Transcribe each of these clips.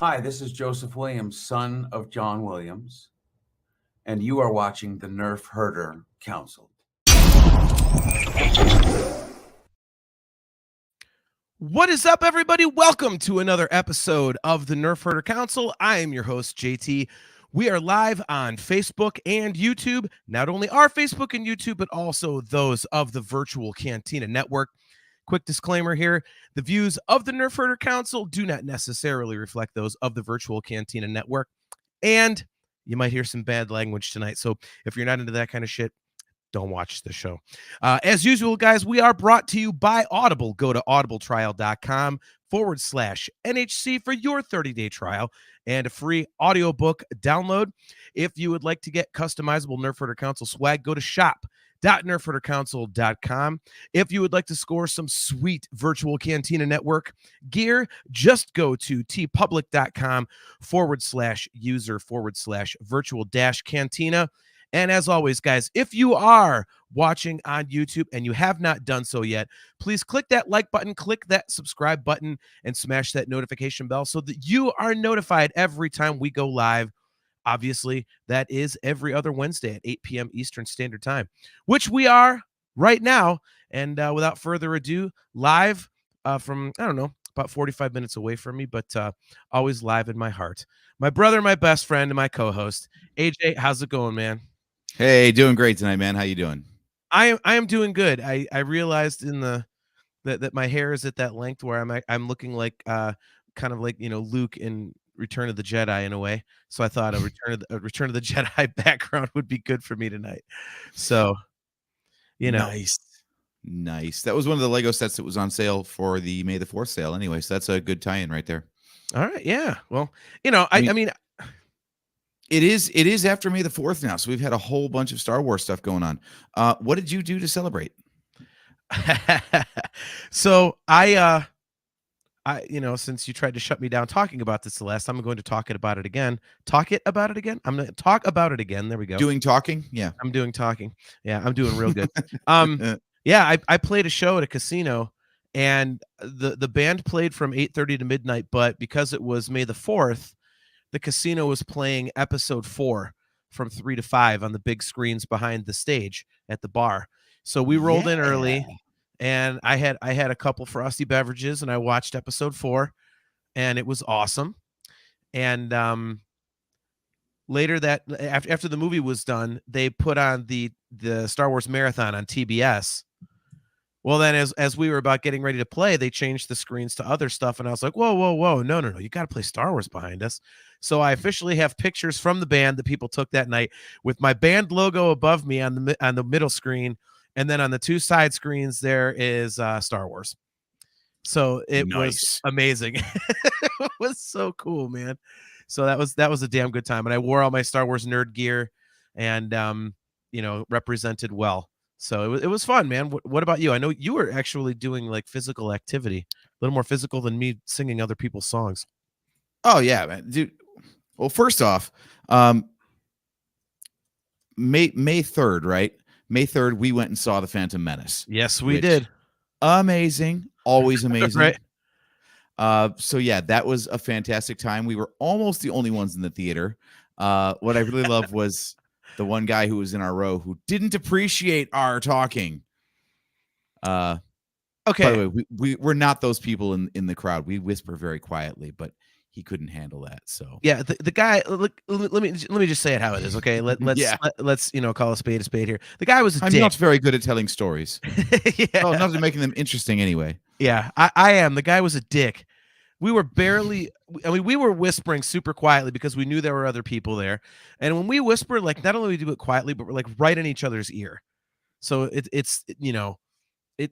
Hi, this is Joseph Williams, son of John Williams, and you are watching the Nerf Herder Council. What is up, everybody? Welcome to another episode of the Nerf Herder Council. I am your host, JT. We are live on Facebook and YouTube. Not only our Facebook and YouTube, but also those of the Virtual Cantina Network. Quick disclaimer here. The views of the Nerf Herder Council do not necessarily reflect those of the Virtual Cantina Network. And you might hear some bad language tonight. So if you're not into that kind of shit, don't watch the show. As usual, guys, we are brought to you by Audible. Go to audibletrial.com/NHC for your 30-day trial and a free audiobook download. If you would like to get customizable Nerf Herder Council swag, go to shop.nerfherdercouncil.com. If you would like to score some sweet Virtual Cantina Network gear, just go to tpublic.com/user/virtual-cantina. And as always, guys, if you are watching on YouTube and you have not done so yet, please click that like button, click that subscribe button, and smash that notification bell so that you are notified every time we go live. Obviously, that is every other Wednesday at 8 p.m. Eastern Standard Time, which we are right now. And without further ado, live from, I don't know, about 45 minutes away from me, but always live in my heart. My brother, my best friend, and my co-host, AJ, how's it going, man? Hey, doing great tonight, man. How you doing? I am doing good. I realized in that my hair is at that length where I'm looking like kind of like, you know, Luke in Return of the Jedi in a way. So I thought a Return of the Jedi background would be good for me tonight. So, you know, nice. That was one of the Lego sets that was on sale for the May the 4th sale. Anyway, so that's a good tie-in right there. All right, yeah. Well, you know, I mean It is after May the 4th now, so we've had a whole bunch of Star Wars stuff going on. What did you do to celebrate? So I you know, since you tried to shut me down talking about this the last time, I'm going to talk about it again. I'm going to talk about it again. There we go. Doing talking? Yeah. I'm doing talking. Yeah, I'm doing real good. Yeah, I played a show at a casino, and the band played from 8:30 to midnight, but because it was May the 4th, the casino was playing episode 4 from 3 to 5 on the big screens behind the stage at the bar. So we rolled in early, and I had a couple frosty beverages, and I watched episode 4, and it was awesome. And later that after the movie was done, they put on the Star Wars marathon on TBS. Well, then as we were about getting ready to play, they changed the screens to other stuff, and I was like, whoa, no, you got to play Star Wars behind us. So I officially have pictures from the band that people took that night with my band logo above me on the middle screen, and then on the two side screens there is Star Wars. So it was amazing. It was so cool, man. So that was a damn good time, and I wore all my Star Wars nerd gear, and you know, represented well. So it was fun, man. What about you? I know you were actually doing like physical activity, a little more physical than me singing other people's songs. Oh yeah, man, dude. Well, first off, May 3rd, right? May 3rd, we went and saw The Phantom Menace. Yes, we did. Amazing, always amazing. Right. So yeah, that was a fantastic time. We were almost the only ones in the theater. What I really loved was the one guy who was in our row who didn't appreciate our talking. Okay. By the way, we're not those people in the crowd. We whisper very quietly, but he couldn't handle that. So yeah, the guy. Look, let me just say it how it is. Okay, let's you know, call a spade here. The guy was I'm dick. not very good at telling stories. Yeah. Oh, not making them interesting anyway. Yeah, I am. The guy was a dick. We were barely, I mean, we were whispering super quietly because we knew there were other people there. And when we whisper, like, not only do we do it quietly, but we're like right in each other's ear. So it's you know,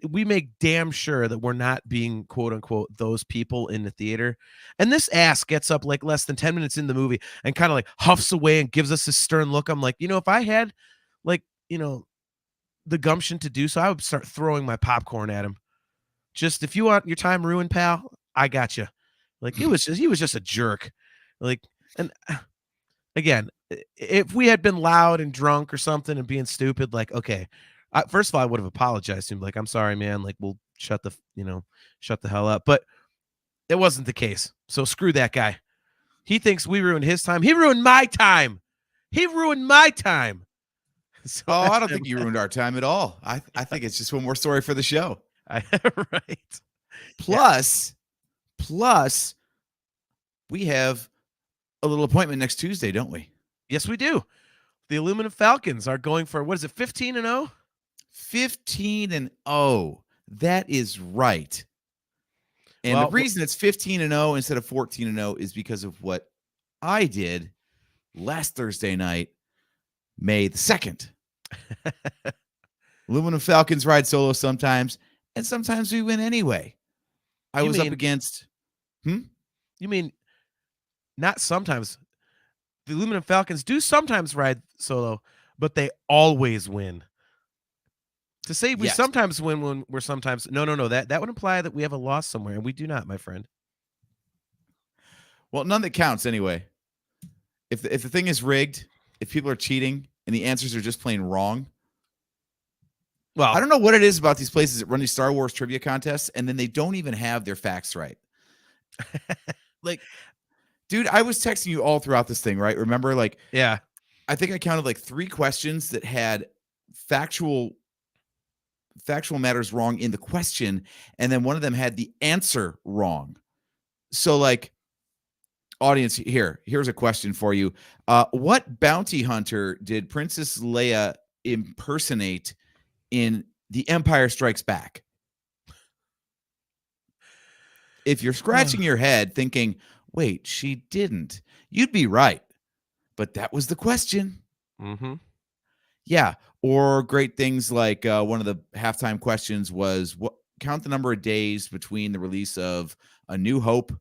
we make damn sure that we're not being quote unquote those people in the theater. And this ass gets up like less than 10 minutes in the movie and kind of like huffs away and gives us a stern look. I'm like, you know, if I had like, you know, the gumption to do so, I would start throwing my popcorn at him. Just, if you want your time ruined, pal, I got you. Like, he was just a jerk. Like, and again, if we had been loud and drunk or something and being stupid, like, okay, first of all, I would have apologized to him. Like, I'm sorry, man. Like, we'll shut the hell up. But it wasn't the case. So screw that guy. He thinks we ruined his time. He ruined my time. He ruined my time. So Oh, I that's don't him. think you ruined our time at all. I think it's just one more story for the show. Right. Plus, we have a little appointment next Tuesday, don't we? Yes, we do. The Aluminum Falcons are going for, what is it, 15-0? 15-0. That is right. And Well, the reason it's 15-0 instead of 14-0 is because of what I did last Thursday night, May the 2nd. Aluminum Falcons ride solo sometimes, and sometimes we win anyway. I was up against... You mean not sometimes. The Aluminum Falcons do sometimes ride solo, but they always win. To say we Yes. sometimes win when we're sometimes... No. That would imply that we have a loss somewhere, and we do not, my friend. Well, none that counts anyway. If the thing is rigged, if people are cheating, and the answers are just plain wrong... Well, I don't know what it is about these places that run these Star Wars trivia contests, and then they don't even have their facts right. Like, dude, I was texting you all throughout this thing, right? Remember, like, yeah. I think I counted like 3 questions that had factual matters wrong in the question, and then one of them had the answer wrong. So, like, audience, here's a question for you. What bounty hunter did Princess Leia impersonate in The Empire Strikes Back? If you're scratching your head thinking, wait, she didn't, you'd be right. But that was the question. Mm-hmm. Yeah. Or great things like one of the halftime questions was, count the number of days between the release of A New Hope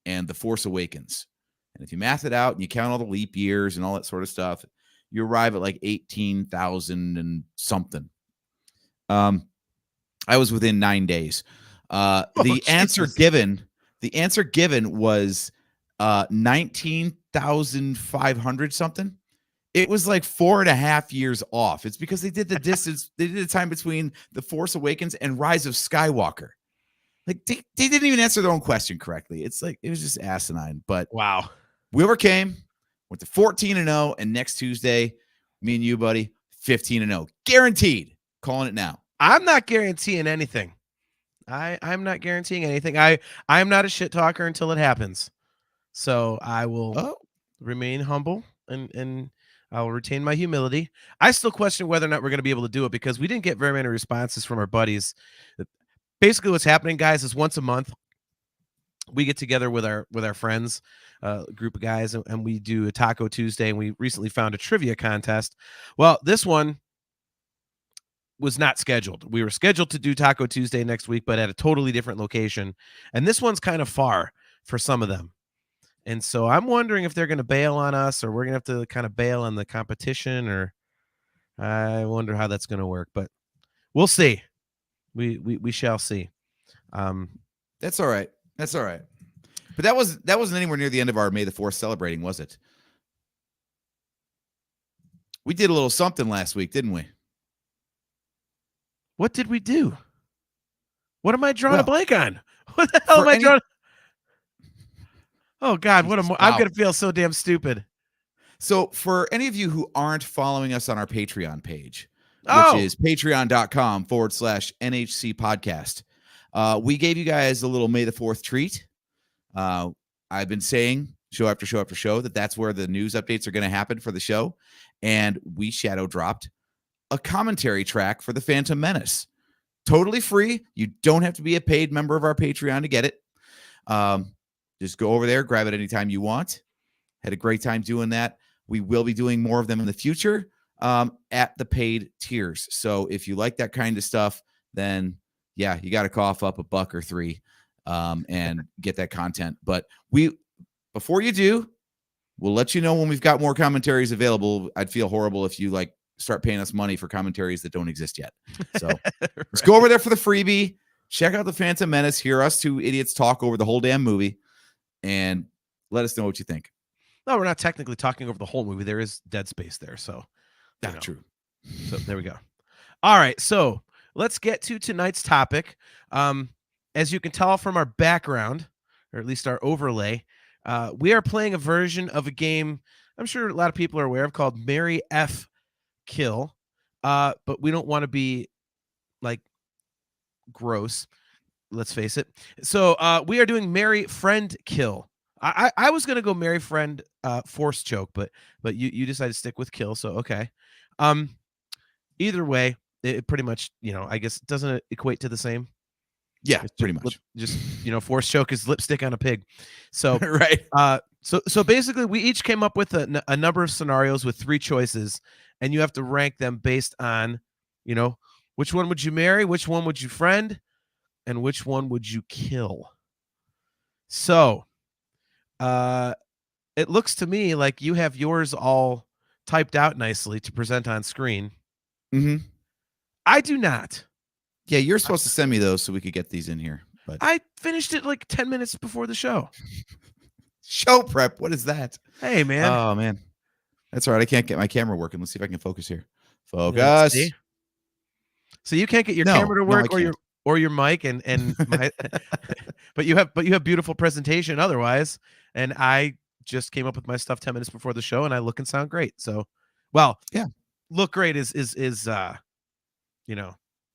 and The Force Awakens. And if you math it out and you count all the leap years and all that sort of stuff, you arrive at like 18,000 and something. I was within 9 days. The answer given was 19,500 something. It was like 4.5 years off. It's because they did the distance. They did the time between The Force Awakens and Rise of Skywalker. Like they didn't even answer their own question correctly. It's like, it was just asinine. But Wow. we overcame. Went to 14-0, and next Tuesday, me and you, buddy, 15-0, guaranteed. Calling it now. I'm not guaranteeing anything. I'm not guaranteeing anything. I'm not a shit talker until it happens. So I will remain humble and I'll retain my humility. I still question whether or not we're going to be able to do it because we didn't get very many responses from our buddies. Basically, what's happening, guys, is once a month we get together with our friends, group of guys, and we do a Taco Tuesday. And we recently found a trivia contest. Well, this one was not scheduled. We were scheduled to do Taco Tuesday next week, but at a totally different location. And this one's kind of far for some of them. And so I'm wondering if they're going to bail on us or we're going to have to kind of bail on the competition, or I wonder how that's going to work, but we'll see. We shall see. That's all right. That's all right. But that wasn't anywhere near the end of our May the 4th celebrating, was it? We did a little something last week, didn't we? What did we do? What am I drawing a blank on? What the hell am I drawing? Oh God, I'm going to feel so damn stupid. So for any of you who aren't following us on our Patreon page, which is patreon.com/NHC podcast, we gave you guys a little May the 4th treat. I've been saying show after show after show that's where the news updates are going to happen for the show. And we shadow dropped a commentary track for the Phantom Menace. Totally free. You don't have to be a paid member of our Patreon to get it. Just go over there, grab it anytime you want. Had a great time doing that. We will be doing more of them in the future at the paid tiers. So if you like that kind of stuff, then yeah, you got to cough up $1 or $3 and get that content. But before you do, we'll let you know when we've got more commentaries available. I'd feel horrible if you start paying us money for commentaries that don't exist yet. So let's go over there for the freebie. Check out the Phantom Menace. Hear us two idiots talk over the whole damn movie, and let us know what you think. No, we're not technically talking over the whole movie. There is dead space there, so that's true. So there we go. All right, so let's get to tonight's topic. As you can tell from our background, or at least our overlay, We are playing a version of a game I'm sure a lot of people are aware of called Marry F Kill. But we don't want to be like gross. Let's face it. So we are doing Marry Friend Kill. I was gonna go Marry Friend Force Choke, but you decided to stick with Kill. So okay. Either way, it pretty much, I guess, doesn't it equate to the same? Yeah, It's pretty much. just Force Choke is lipstick on a pig. So Right. so basically, we each came up with a number of scenarios with 3 choices, and you have to rank them based on, which one would you marry, which one would you friend, and which one would you kill. So, it looks to me like you have yours all typed out nicely to present on screen. Mm-hmm. I do not. Yeah, you're supposed to send me those so we could get these in here. But I finished it like 10 minutes before the show. show prep, what is that? Hey, man. Oh man, that's all right. I can't get my camera working. Let's see if I can focus here. Let's Focus. see. So you can't get your No, camera to no, I work can't. or your mic and my, but you have beautiful presentation otherwise. And I just came up with my stuff 10 minutes before the show, and I look and sound great. So, well, Yeah. look great is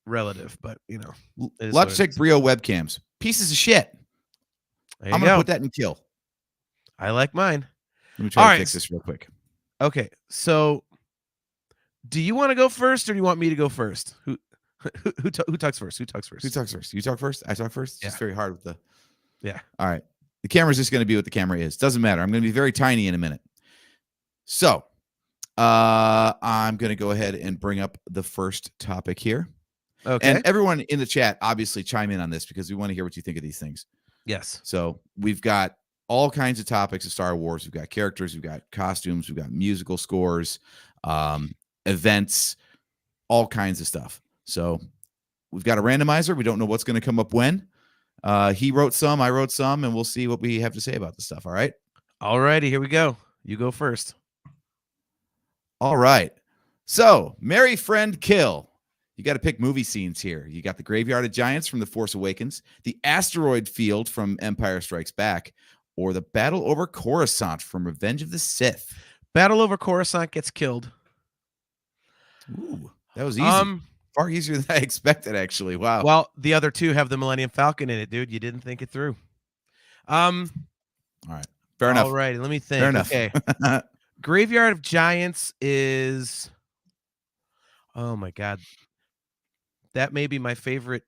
relative, but it is what it Logitech is. Brio webcams, pieces of shit. There I'm you gonna go. put that in kill. I like mine. Let me try All to right. fix this real quick. Okay, so do you want to go first, or do you want me to go first? Who talks first? Who talks first? Who talks first? You talk first. I talk first. It's just Yeah. very hard with the. Yeah. All right. The camera's just going to be what the camera is. Doesn't matter. I'm going to be very tiny in a minute. So, I'm going to go ahead and bring up the first topic here. Okay. And everyone in the chat, obviously, chime in on this because we want to hear what you think of these things. Yes. So we've got all kinds of topics of Star Wars. We've got characters, we've got costumes, we've got musical scores, events, all kinds of stuff. So we've got a randomizer. We don't know what's going to come up when. He wrote some, I wrote some, and we'll see what we have to say about the stuff. All right. All righty, here we go. You go first. All right. So, marry, friend, kill. You got to pick movie scenes here. You got the Graveyard of Giants from The Force Awakens, the asteroid field from Empire Strikes Back, or the battle over Coruscant from Revenge of the Sith. Battle over Coruscant gets killed. Ooh, that was easy. Far easier than I expected, actually. Wow. Well, the other 2 have the Millennium Falcon in it, dude. You didn't think it through. All right. Fair enough. All right, let me think. Fair enough. Okay. Graveyard of Giants is, oh my God, that may be my favorite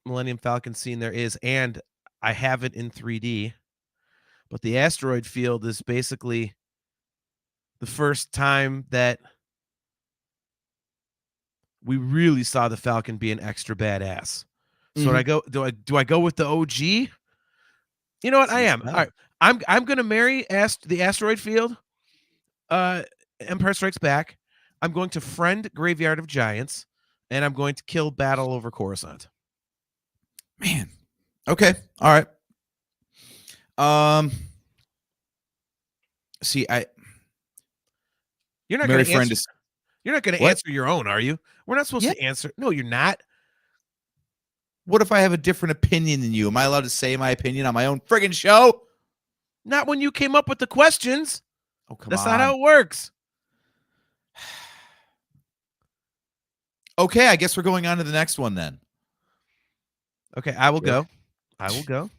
Millennium Falcon scene there is, and I have it in 3D. But the asteroid field is basically the first time that we really saw the Falcon be an extra badass. So do I go with the OG? You know what? I am. All right. I'm gonna marry the asteroid field. Empire Strikes Back. I'm going to friend Graveyard of Giants, and I'm going to kill Battle over Coruscant. Man. Okay. All right. See, You're not marry, going to friend answer. is You're not going to What? answer your own, are you? We're not supposed to answer. No, you're not. What if I have a different opinion than you? Am I allowed to say my opinion on my own friggin' show? Not when you came up with the questions. Oh, come That's on. not how it works. Okay, I guess we're going on to the next one then. Okay, I will Sure. go. I will go.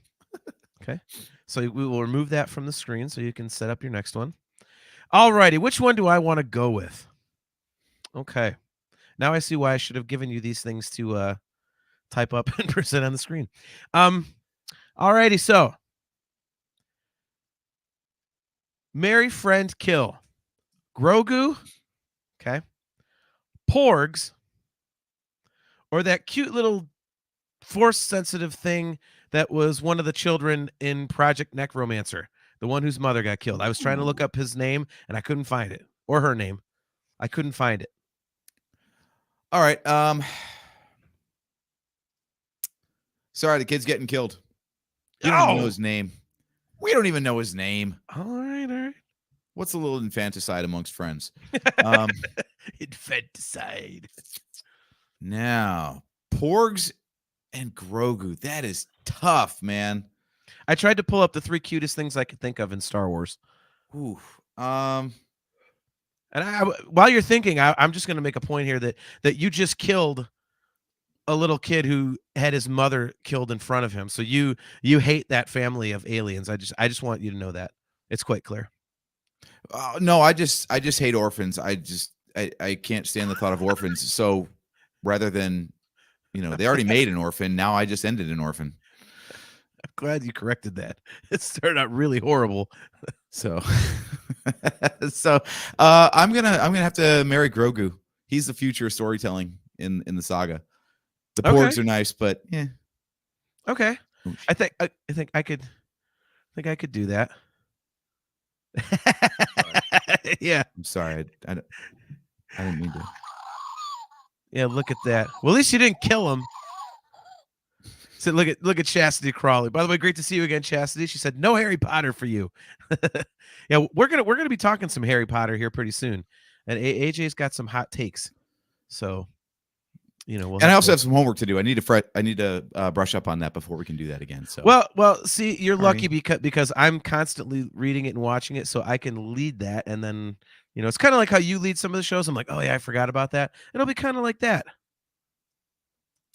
Okay. So we will remove that from the screen so you can set up your next one. All righty. Which one do I want to go with? Okay. Now I see why I should have given you these things to type up and present on the screen. All righty. So marry, friend, kill. Grogu. Okay. Porgs. Or that cute little force-sensitive thing that was one of the children in Project Necromancer, the one whose mother got killed. I was trying to look up his name, and I couldn't find it. Or her name. I couldn't find it. All right. Sorry, the kid's getting killed. You don't even know his name. We don't even know his name. All right. What's a little infanticide amongst friends? Infanticide. Now, Porgs and Grogu. That is tough, man. I tried to pull up the 3 cutest things I could think of in Star Wars. Ooh. And while you're thinking, I'm just going to make a point here that you just killed a little kid who had his mother killed in front of him. So you hate that family of aliens. I just want you to know that. It's quite clear. No, I just hate orphans. I can't stand the thought of orphans. So rather than, they already made an orphan. Now I just ended an orphan. I'm glad you corrected that. It started out really horrible. So, I'm gonna have to marry Grogu. He's the future of storytelling in the saga. The Porgs are nice, but yeah. Okay. Oh, I think I could do that. Yeah. I'm sorry. I didn't mean to. Yeah, look at that. Well, at least you didn't kill him. So look at Chastity Crawley. By the way, great to see you again, Chastity. She said no Harry Potter for you. Yeah, we're gonna be talking some Harry Potter here pretty soon, and AJ's got some hot takes. So, we'll And I also have some homework to do. I need to brush up on that before we can do that again. So well, see, you're lucky because I'm constantly reading it and watching it, so I can lead that, and then it's kind of like how you lead some of the shows. I'm like, oh yeah, I forgot about that. It'll be kind of like that.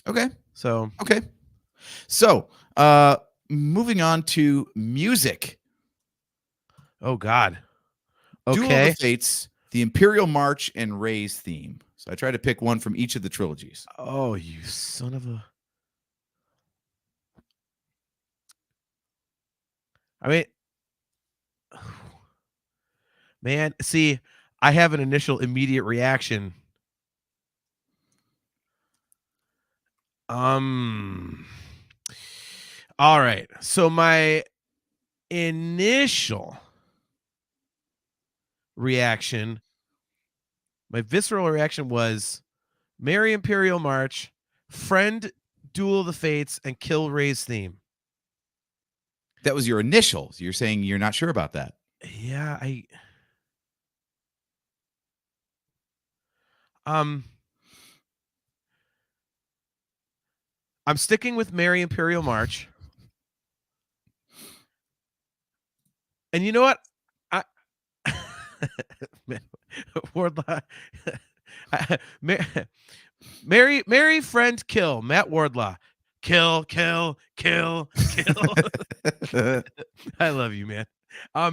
Okay. So moving on to music. Oh God. Duel Okay. of the Fates, the Imperial March, and Rey's theme. So I tried to pick one from each of the trilogies. Oh, you son of a. I mean, man, see, I have an initial immediate reaction. All right. So my initial reaction, my visceral reaction was Merry Imperial March, Friend, Duel of the Fates, and Kill Rey's theme. That was your initial. You're saying you're not sure about that. Yeah, I'm sticking with Merry Imperial March. And you know what? Wardlaw. Mary Friend Kill. Matt Wardlaw. Kill. I love you, man. All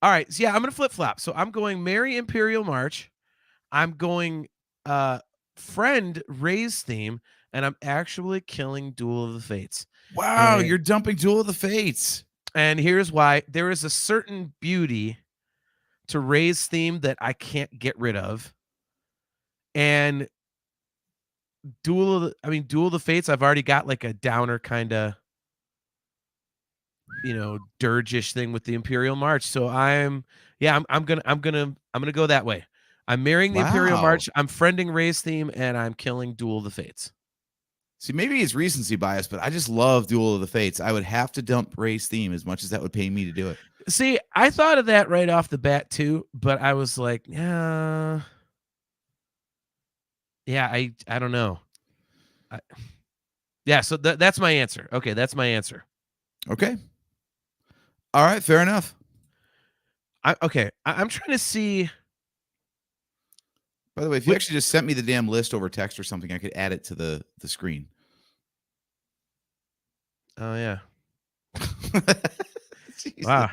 right. So yeah, I'm gonna flip-flop. So I'm going Merry Imperial March. I'm going Friend Rey's theme, and I'm actually killing Duel of the Fates. Wow, you're dumping Duel of the Fates. And here's why. There is a certain beauty to Rey's theme that I can't get rid of. And Duel of the Fates, I've already got like a downer kind of, dirgish thing with the Imperial March. So I'm gonna go that way. I'm marrying the Imperial March. I'm friending Rey's theme, and I'm killing Duel of the Fates. See, maybe it's recency bias, but I just love Duel of the Fates. I would have to dump Rey's theme as much as that would pay me to do it. See, I thought of that right off the bat too, but I was like, yeah, I don't know. So that's my answer. Okay, that's my answer. Okay. All right, fair enough. I'm trying to see. By the way, if you actually just sent me the damn list over text or something, I could add it to the screen. Oh yeah. Wow.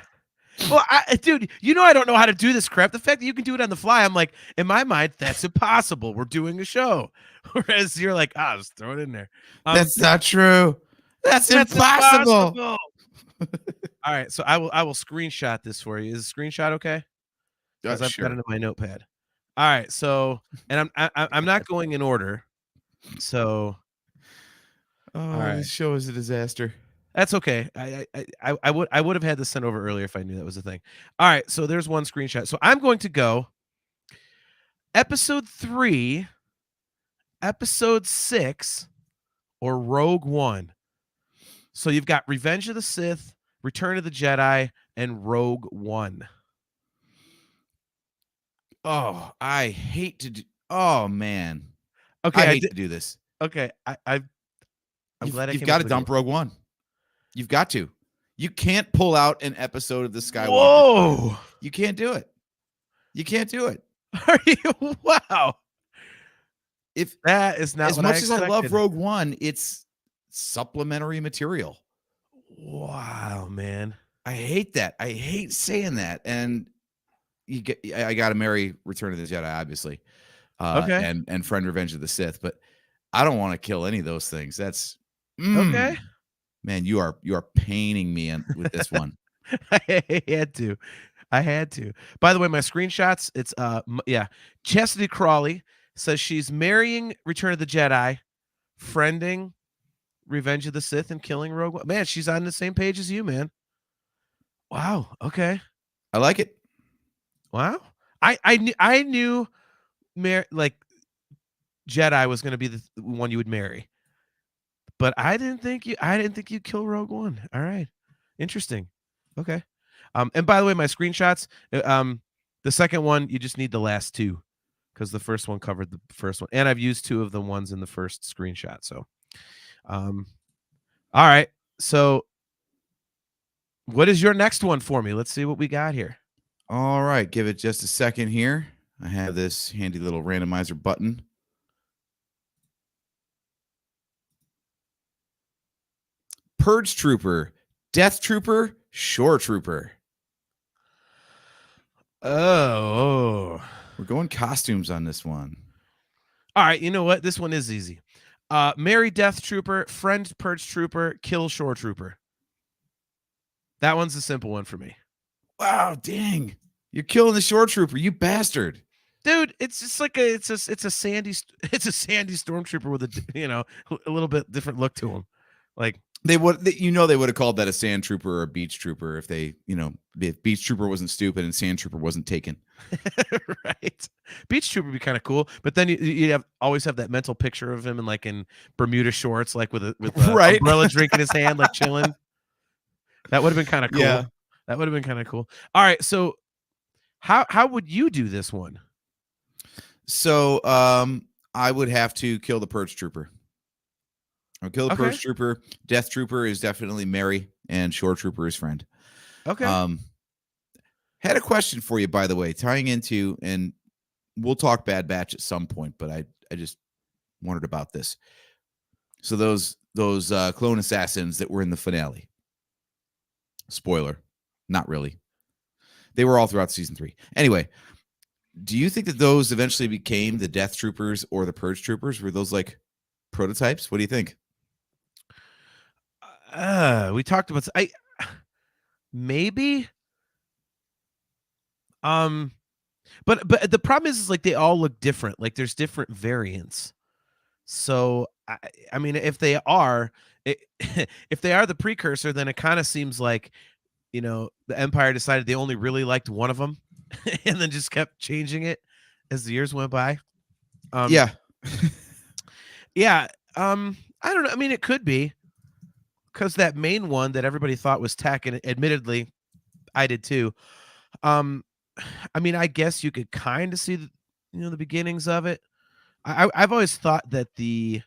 Well, dude, I don't know how to do this crap. The fact that you can do it on the fly, I'm like, in my mind, that's impossible. We're doing a show. Whereas you're like, just throw it in there. That's not true. That's impossible. All right, so I will screenshot this for you. Is a screenshot okay? Because I've got it in my notepad. All right, so and I'm not going in order. So This show is a disaster. That's okay. I would have had this sent over earlier if I knew that was a thing. All right, so there's one screenshot. So I'm going to go episode 3, episode 6, or Rogue One. So you've got Revenge of the Sith, Return of the Jedi, and Rogue One. Oh, I hate to do. Oh man. Okay, I hate to do this. Okay, I'm glad you've got to dump Rogue One. You've got to. You can't pull out an episode of the Skywalker. Whoa! You can't do it. You can't do it. Are you? Wow. If That is not as what much I as I love expected. Rogue One, it's supplementary material. Wow, man. I hate that. I hate saying that. And I got to marry Return of the Jedi, obviously, Okay. and Friend Revenge of the Sith. But I don't want to kill any of those things. That's Okay. man. You are paining me with this one. I had to. I had to. By the way, my screenshots, it's yeah. Chastity Crawley says she's marrying Return of the Jedi, friending Revenge of the Sith, and killing Rogue One. Man, she's on the same page as you, man. Wow. Okay. I like it. Wow. I knew like Jedi was going to be the one you would marry. But I didn't think you'd kill Rogue One. All right. Interesting. Okay. And by the way, my screenshots, the second one, you just need the last two because the first one covered the first one. And I've used two of the ones in the first screenshot. So, all right. So what is your next one for me? Let's see what we got here. All right. Give it just a second here. I have this handy little randomizer button. Purge Trooper, Death Trooper, Shore Trooper. Oh. We're going costumes on this one. All right. You know what? This one is easy. Marry Death Trooper, friend Purge Trooper, kill Shore Trooper. That one's a simple one for me. Wow, dang. You're killing the Shore Trooper, you bastard. Dude, it's just like it's a sandy stormtrooper with a little bit different look to him. Like they would have called that a sand trooper or a beach trooper if they, if beach trooper wasn't stupid and sand trooper wasn't taken. Right. Beach trooper would be kind of cool, but then you always have that mental picture of him in Bermuda shorts, like with a right. umbrella drink in his hand, like chilling. That would have been kind of cool. Yeah. That would have been kind of cool. All right, so how would you do this one? So I would have to kill the Purge Trooper. I'll kill the Purge Trooper. Death Trooper is definitely Mary, and Shore Trooper is friend. Okay. Had a question for you, by the way, tying into, and we'll talk Bad Batch at some point, but I just wondered about this. So those clone assassins that were in the finale. Spoiler, not really. They were all throughout season 3. Anyway, do you think that those eventually became the Death Troopers or the Purge Troopers? Were those like prototypes? What do you think? We talked about maybe. But the problem is like they all look different. Like there's different variants. So I mean, if they are the precursor, then it kind of seems like the Empire decided they only really liked one of them, and then just kept changing it as the years went by. Yeah. Yeah. I don't know. I mean, it could be because that main one that everybody thought was Tech, and admittedly, I did too. I mean, I guess you could kind of see the beginnings of it. I've always thought that the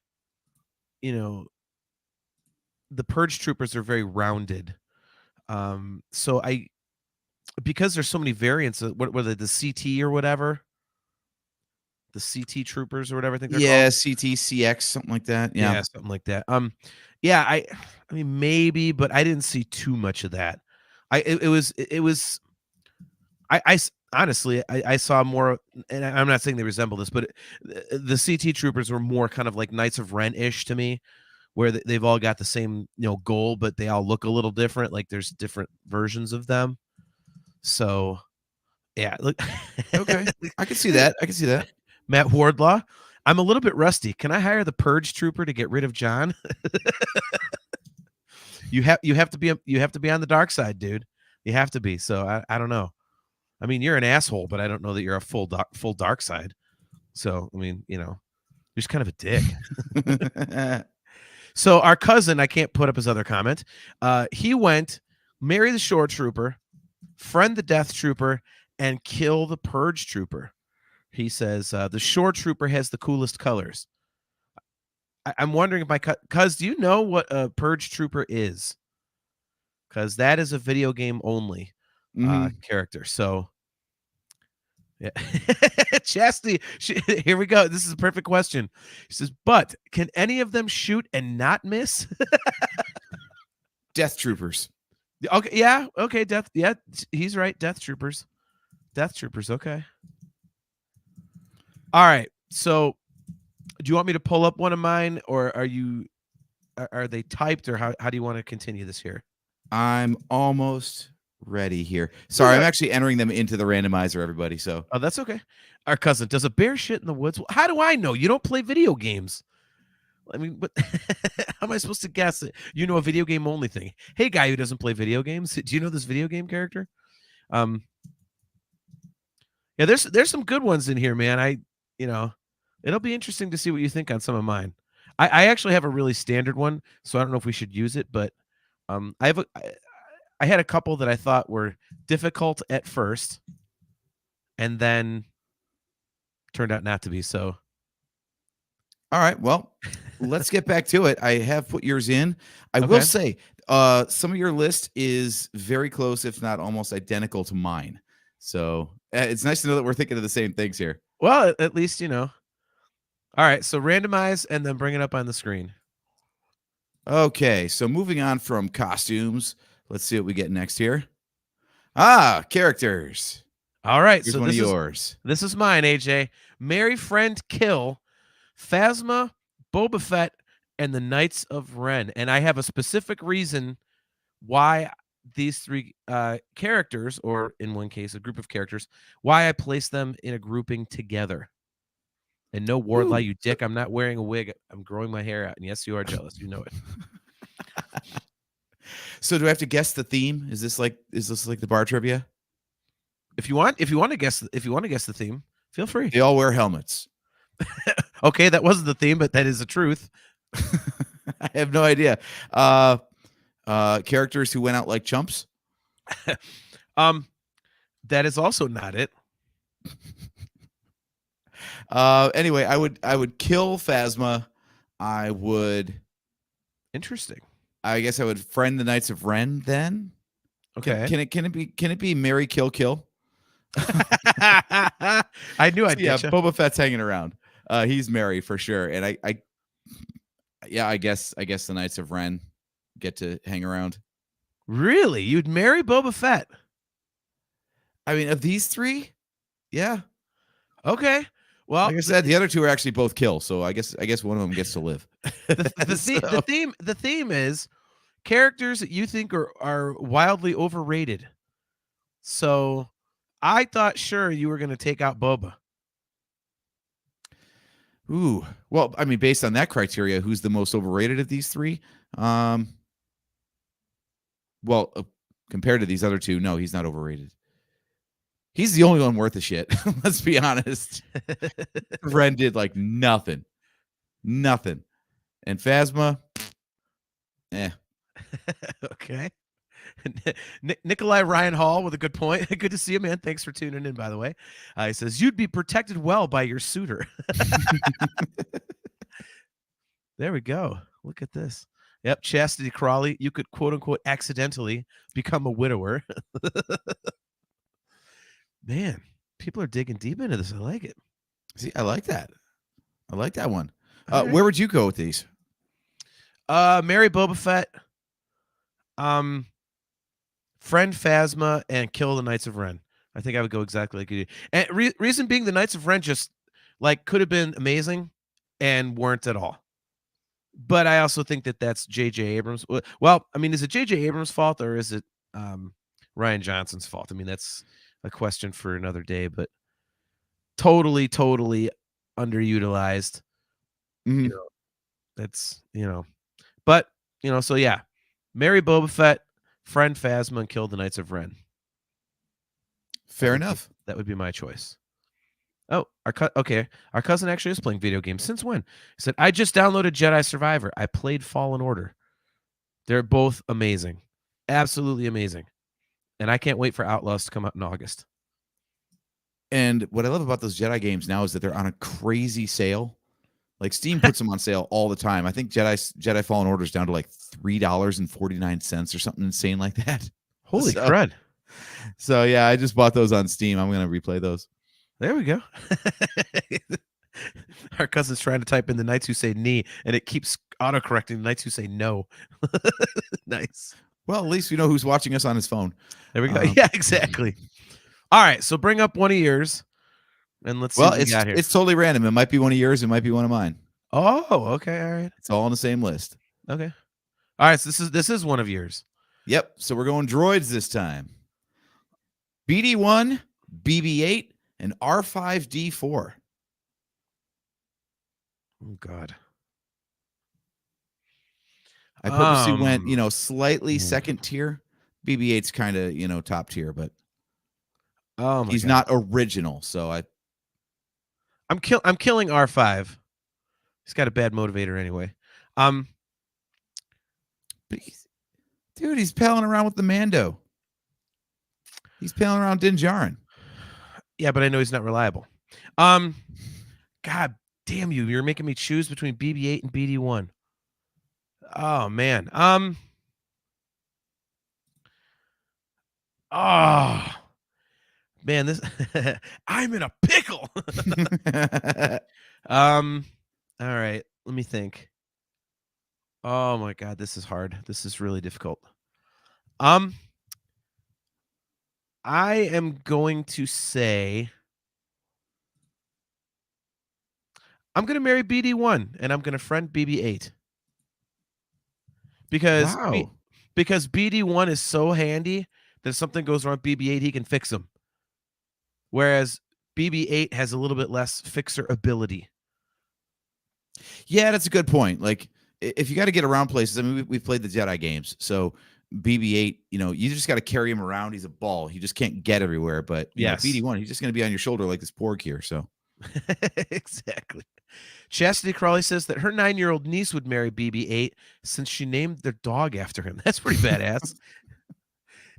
Purge Troopers are very rounded. So because there's so many variants, what were they, the CT or whatever? The CT Troopers or whatever I think they're called. CT, CX, something like that. Yeah, something like that. Yeah, I mean maybe, but I didn't see too much of that. I honestly saw more, and I'm not saying they resemble this, but the CT Troopers were more kind of like Knights of Ren-ish to me, where they've all got the same goal, but they all look a little different. Like there's different versions of them. So yeah, look. Okay, I can see that. Matt Wardlaw, I'm a little bit rusty. Can I hire the Purge Trooper to get rid of John? You have to be on the dark side, dude. You have to be. So I don't know. I mean, you're an asshole, but I don't know that you're a full dark side. So I mean, you're just kind of a dick. So our cousin, I can't put up his other comment. He went marry the Shore Trooper, friend the Death Trooper, and kill the Purge Trooper. He says the Shore Trooper has the coolest colors. I'm wondering if cuz do you know what a Purge Trooper is? because that is a video game only character. So, yeah. Chastity, here we go. This is a perfect question. She says, but can any of them shoot and not miss? Death Troopers. Okay, yeah, okay, he's right. Death Troopers. Okay. All right. So, do you want me to pull up one of mine, or are they typed, or how do you want to continue this here? I'm almost ready here. Sorry, I'm actually entering them into the randomizer, everybody. So, oh, that's okay. Our cousin, does a bear shit in the woods? How do I know? You don't play video games. I mean, but how am I supposed to guess it? You know, a video game only thing. Hey, guy who doesn't play video games, do you know this video game character? Yeah, there's some good ones in here, man. It'll be interesting to see what you think on some of mine. I actually have a really standard one, so I don't know if we should use it, but I had a couple that I thought were difficult at first, and then turned out not to be. So, all right, well, let's get back to it. I have put yours in. I Okay. will say, some of your list is very close, if not almost identical to mine. So it's nice to know that we're thinking of the same things here. Well, at least you know. All right, so randomize and then bring it up on the screen. Okay, so moving on from costumes, let's see what we get next here. Characters. All right, Here's so one of yours. This is mine, AJ. Marry, friend, kill, Phasma, Boba Fett, and the Knights of Ren. And I have a specific reason why these three characters, or in one case, a group of characters, why I place them in a grouping together. And no Wardlaw, you dick. I'm not wearing a wig. I'm growing my hair out. And yes, you are jealous. You know it. So do I have to guess the theme? Is this like the bar trivia? If you want to guess the theme, feel free. They all wear helmets. Okay, that wasn't the theme, but that is the truth. I have no idea. Characters who went out like chumps. That is also not it. Anyway, I would kill Phasma. I would. Interesting. I guess I would friend the Knights of Ren then. Okay. Can it be Marry, Kill, Kill? I knew I'd Yeah, get you. Boba Fett's hanging around. He's Marry for sure, and I guess the Knights of Ren get to hang around. Really? You'd marry Boba Fett? I mean, of these three, yeah. Okay. Well, Like I said, the other two are actually both kill, so I guess one of them gets to live. the theme is characters that you think are wildly overrated. So I thought sure you were going to take out Boba. Ooh, well, I mean, based on that criteria, who's the most overrated of these three? Well, compared to these other two, no, he's not overrated. He's the only one worth a shit. Let's be honest. Ren did like nothing. And Phasma, Okay. Nikolai Ryan Hall with a good point. Good to see you, man. Thanks for tuning in, by the way. He says, you'd be protected well by your suitor. There we go. Look at this. Yep, Chastity Crawley. You could, quote unquote, accidentally become a widower. Man, people are digging deep into this. I like it. See, I like that. I like that one. All right. Where would you go with these? Marry Boba Fett, friend Phasma, and kill the Knights of Ren. I think I would go exactly like you did. And reason being, the Knights of Ren just like could have been amazing and weren't at all. But I also think that that's J.J. Abrams. Well, I mean, is it J.J. Abrams' fault or is it Rian Johnson's fault? I mean, that's a question for another day, but totally underutilized. Mhm. You know, that's, but, so yeah, marry Boba Fett, friend Phasma, and kill the Knights of Ren. Fair enough. That would be my choice. Oh, our cousin actually is playing video games. Since when? He said, I just downloaded Jedi Survivor. I played Fallen Order. They're both amazing. Absolutely amazing. And I can't wait for Outlaws to come out in August. And what I love about those Jedi games now is that they're on a crazy sale. Like Steam puts them on sale all the time. I think Jedi Fallen Order is down to like $3.49 or something insane like that. Holy So- crud. So yeah, I just bought those on Steam. I'm gonna replay those. There we go. Our cousin's trying to type in the Knights Who Say Knee, and it keeps autocorrecting the Knights Who Say No. Nice. Well, at least we know who's watching us on his phone. There we go. Yeah, exactly. All right, so bring up one of yours, and let's see Well, what we got here. it's totally random. It might be one of yours. It might be one of mine. Oh, okay, all right, It's all on the same list. okay, all right. So this is one of yours. Yep. So we're going droids this time. BD1, BB8, and R5D4. Oh God. I purposely went, slightly second tier. BB8's kind of, top tier, but Oh my he's God. not original. So I'm killing R5. He's got a bad motivator anyway. but he's palling around with the Mando. He's palling around Din Djarin. Yeah, but I know he's not reliable. God damn you! You're making me choose between BB8 and BD1. Oh man. Oh man, this I'm in a pickle. All right, let me think. Oh my God, this is hard. This is really difficult. I am going to say I'm going to marry BD1 and I'm going to friend BB8. Because Wow. because BD1 is so handy that if something goes wrong with BB8, he can fix them. Whereas BB8 has a little bit less fixer ability. Yeah, that's a good point. Like, if you got to get around places, I mean, we've played the Jedi games, so BB8, you just got to carry him around. He's a ball. He just can't get everywhere. But Yes. BD1, he's just going to be on your shoulder like this Porg here. So Exactly. Chastity Crawley says that her 9-year-old niece would marry BB8 since she named their dog after him. That's pretty badass.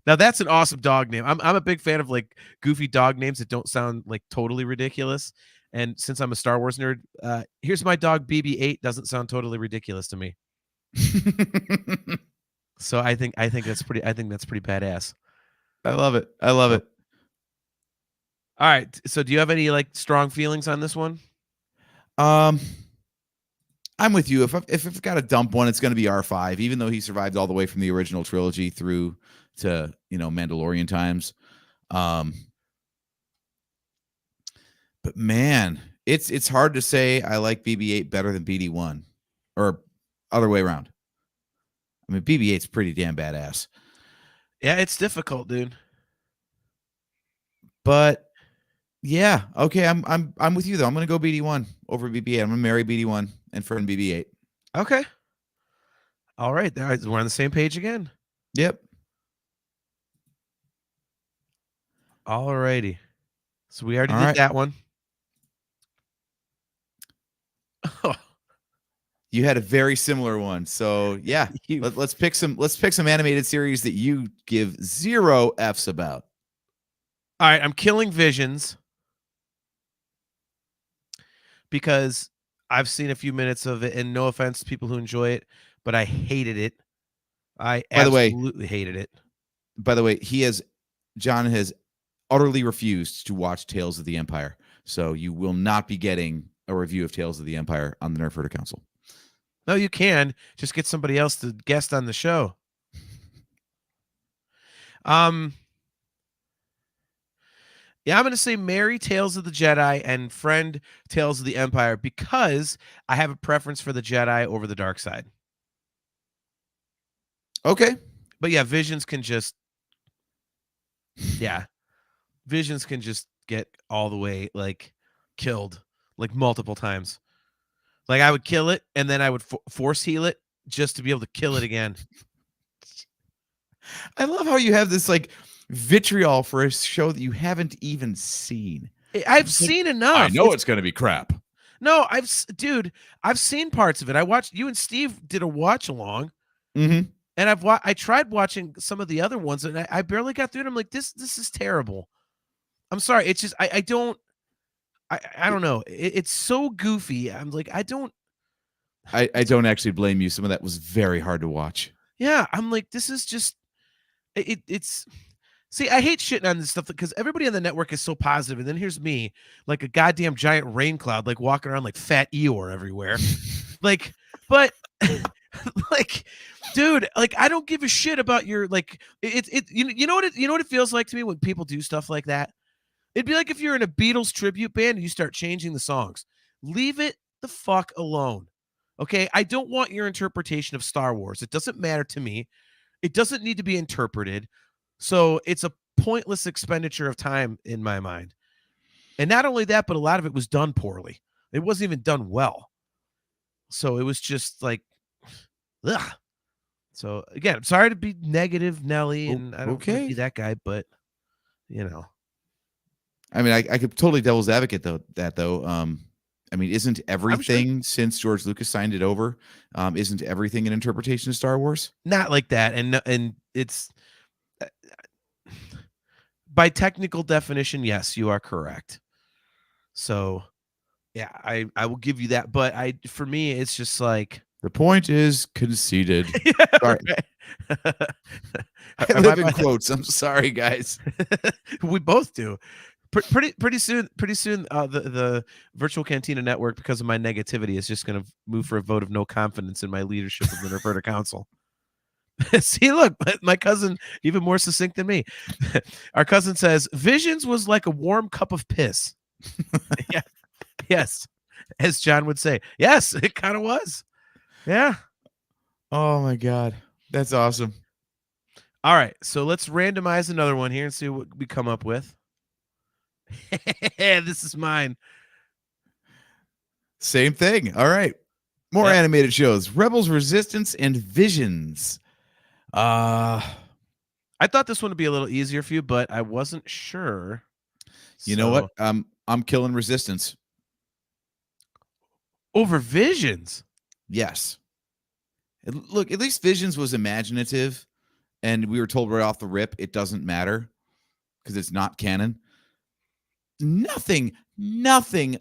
Now that's an awesome dog name. I'm a big fan of like goofy dog names that don't sound like totally ridiculous. And since I'm a Star Wars nerd, here's my dog BB8 doesn't sound totally ridiculous to me. So I think that's pretty badass. I love it. I love it. All right. So do you have any like strong feelings on this one? I'm with you. If I've got to dump one, it's going to be R5, even though he survived all the way from the original trilogy through to Mandalorian times. But man, it's hard to say I like BB8 better than BD1 or other way around. I mean, BB8's pretty damn badass. Yeah, it's difficult, dude. But yeah, okay, I'm with you though. I'm gonna go BD1 over BB8. I'm gonna marry BD1 and friend BB8. Okay. All right. We're on the same page again. Yep. All righty. So we already All did right. that one. You had a very similar one. So yeah, let's pick some animated series that you give 0 Fs about. All right, I'm killing Visions because I've seen a few minutes of it, and no offense to people who enjoy it, but I hated it. I absolutely hated it. By the way, John has utterly refused to watch Tales of the Empire. So you will not be getting a review of Tales of the Empire on the Nerf Herder Council. No, you can. Just get somebody else to guest on the show. Yeah, I'm going to say marry Tales of the Jedi and friend Tales of the Empire because I have a preference for the Jedi over the dark side. Okay. But yeah, Visions can just get all the way like killed like multiple times. Like I would kill it and then I would force heal it just to be able to kill it again. I love how you have this like vitriol for a show that you haven't even seen. I've seen enough. I know it's going to be crap. No, I've seen parts of it. I watched you and Steve did a watch along. Mm-hmm. And I tried watching some of the other ones and I barely got through it. I'm like, this is terrible. I'm sorry. It's just I don't I don't know. It's so goofy. I'm like, I don't actually blame you. Some of that was very hard to watch. yeah, I'm like, this is just it's see, I hate shitting on this stuff because everybody on the network is so positive, and then here's me, like a goddamn giant rain cloud, like walking around like fat Eeyore everywhere. Like, but like, dude, like I don't give a shit about your like you know what it feels like to me when people do stuff like that. It'd be like if you're in a Beatles tribute band and you start changing the songs. Leave it the fuck alone. Okay, I don't want your interpretation of Star Wars. It doesn't matter to me. It doesn't need to be interpreted. So it's a pointless expenditure of time in my mind. And not only that, but a lot of it was done poorly. It wasn't even done well. So it was just like, ugh. So again, I'm sorry to be negative, Nelly, and I don't want to be that guy, but you know. I mean, I could totally devil's advocate though. I mean, isn't everything since George Lucas signed it over? Isn't everything an interpretation of Star Wars? Not like that, and it's by technical definition, yes, you are correct. So, yeah, I will give you that. But for me, it's just like the point is conceded. Yeah, Sorry. right. I live in quotes. I'm sorry, guys. We both do. Pretty soon, the Virtual Cantina Network, because of my negativity, is just going to move for a vote of no confidence in my leadership of the Nerferta Council. See, look, my cousin, even more succinct than me. Our cousin says, Visions was like a warm cup of piss. Yeah. Yes. As John would say. Yes, it kind of was. Yeah. Oh, my God. That's awesome. All right. So let's randomize another one here and see what we come up with. This is mine. Same thing. All right. More animated shows. Rebels, Resistance, and Visions. I thought this one would be a little easier for you, but I wasn't sure. You know what? I'm killing Resistance. Over Visions? Yes. Look, at least Visions was imaginative, and we were told right off the rip it doesn't matter because it's not canon. Nothing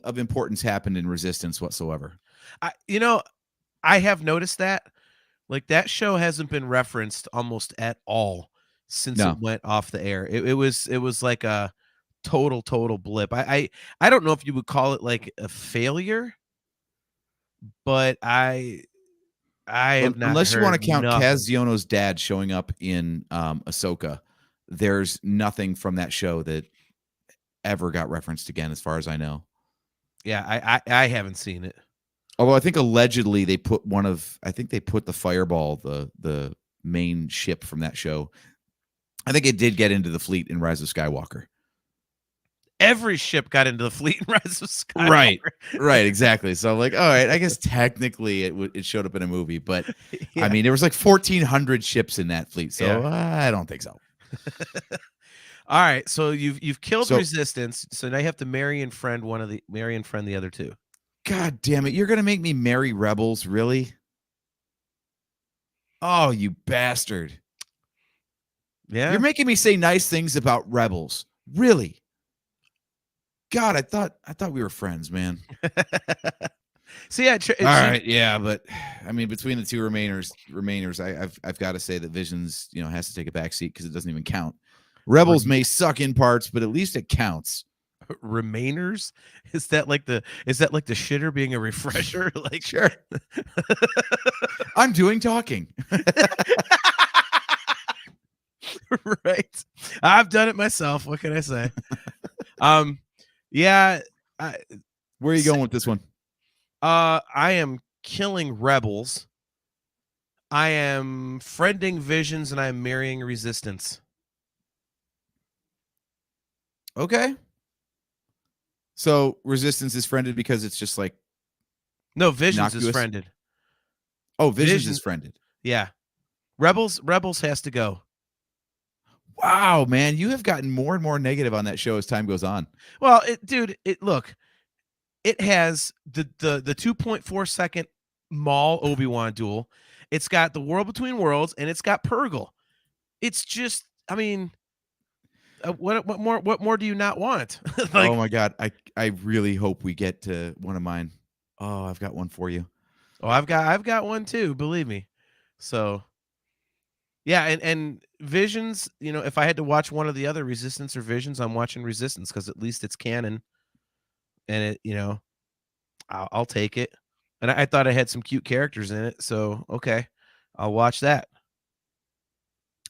of importance happened in Resistance whatsoever. I have noticed that. Like, that show hasn't been referenced almost at all since it went off the air. It was like a total blip. I don't know if you would call it like a failure, but I have not. Unless you want to count Kaz Ziono's dad showing up in Ahsoka, there's nothing from that show that ever got referenced again, as far as I know. Yeah, I haven't seen it. Although I think allegedly they put the Fireball, the main ship from that show. I think it did get into the fleet in Rise of Skywalker. Every ship got into the fleet in Rise of Skywalker. Right, exactly. So I'm like, all right, I guess technically it showed up in a movie, but I mean, there was like 1,400 ships in that fleet, so I don't think so. All right, so you've killed Resistance, so now you have to marry and friend the other two. God damn it! You're gonna make me marry Rebels, really? Oh, you bastard! Yeah, you're making me say nice things about Rebels, really? God, I thought we were friends, man. So yeah, all right, yeah, but I mean, between the two remainers, I've got to say that Visions, has to take a back seat because it doesn't even count. Rebels may suck in parts, but at least it counts. Remainers? Is that like the shitter being a refresher? Like, sure. I'm doing talking. Right. I've done it myself. What can I say? Yeah. Where are you going with this one? I am killing Rebels. I am friending Visions, and I am marrying Resistance. Okay. So Resistance is friended because it's just like no, Visions is friended. Oh, Visions is friended. Yeah. Rebels has to go. Wow, man, you have gotten more and more negative on that show as time goes on. Well, it has the 2.4 second Maul Obi-Wan duel. It's got the World Between Worlds, and it's got Purrgil. It's just, I mean, what more do you not want? Oh my God. I really hope we get to one of mine. Oh, I've got one for you. Oh, I've got one too, believe me. So yeah, and Visions, if I had to watch one or the other, Resistance or Visions, I'm watching Resistance because at least it's canon, and I'll take it. And I thought it had some cute characters in it, so okay, I'll watch that.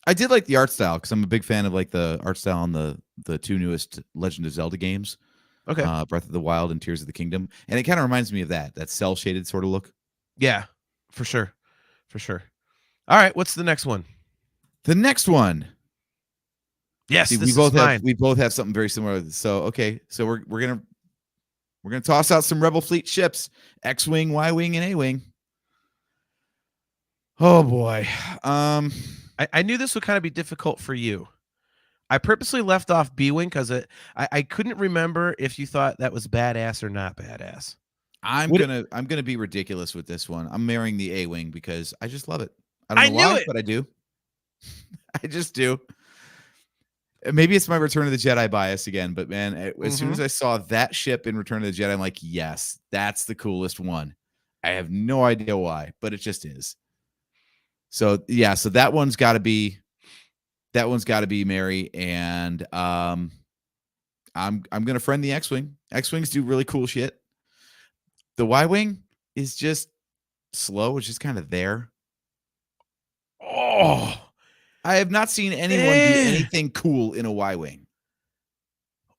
I did like the art style because I'm a big fan of like the art style on the two newest Legend of Zelda games, Okay, Breath of the Wild and Tears of the Kingdom, and it kind of reminds me of that cell shaded sort of look. yeah, for sure, for sure. All right, what's the next one? The next one. Yes, See, this is mine. we both have something very similar. So okay, so we're gonna toss out some Rebel Fleet ships: X-wing, Y-wing, and A-wing. Oh boy. I knew this would kind of be difficult for you. I purposely left off B-wing because I couldn't remember if you thought that was badass or not badass. I'm gonna be ridiculous with this one. I'm marrying the A-wing because I just love it. I don't know why, but I do. I just do. Maybe it's my Return of the Jedi bias again, but man, as soon as I saw that ship in Return of the Jedi, I'm like, yes, that's the coolest one. I have no idea why, but it just is. So yeah, so that one's got to be Mary, and I'm gonna friend the X-wing. X-wings do really cool shit. The Y-wing is just slow. It's just kind of there. Oh, I have not seen anyone do anything cool in a Y-wing.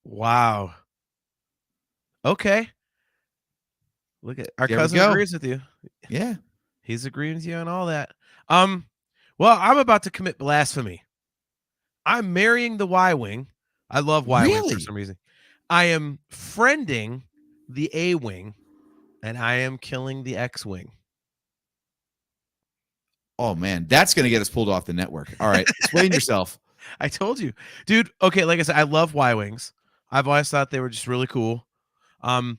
Wow. Okay. Look at our There we cousin go. agrees with you. Yeah. He's agreeing with you on all that. Well, I'm about to commit blasphemy. I'm marrying the Y-wing. I love Y-wing for some reason. I am friending the A-wing, and I am killing the X-wing. Oh man, that's gonna get us pulled off the network. All right, explain yourself. I told you, dude. Okay, like I said, I love Y-wings. I've always thought they were just really cool. The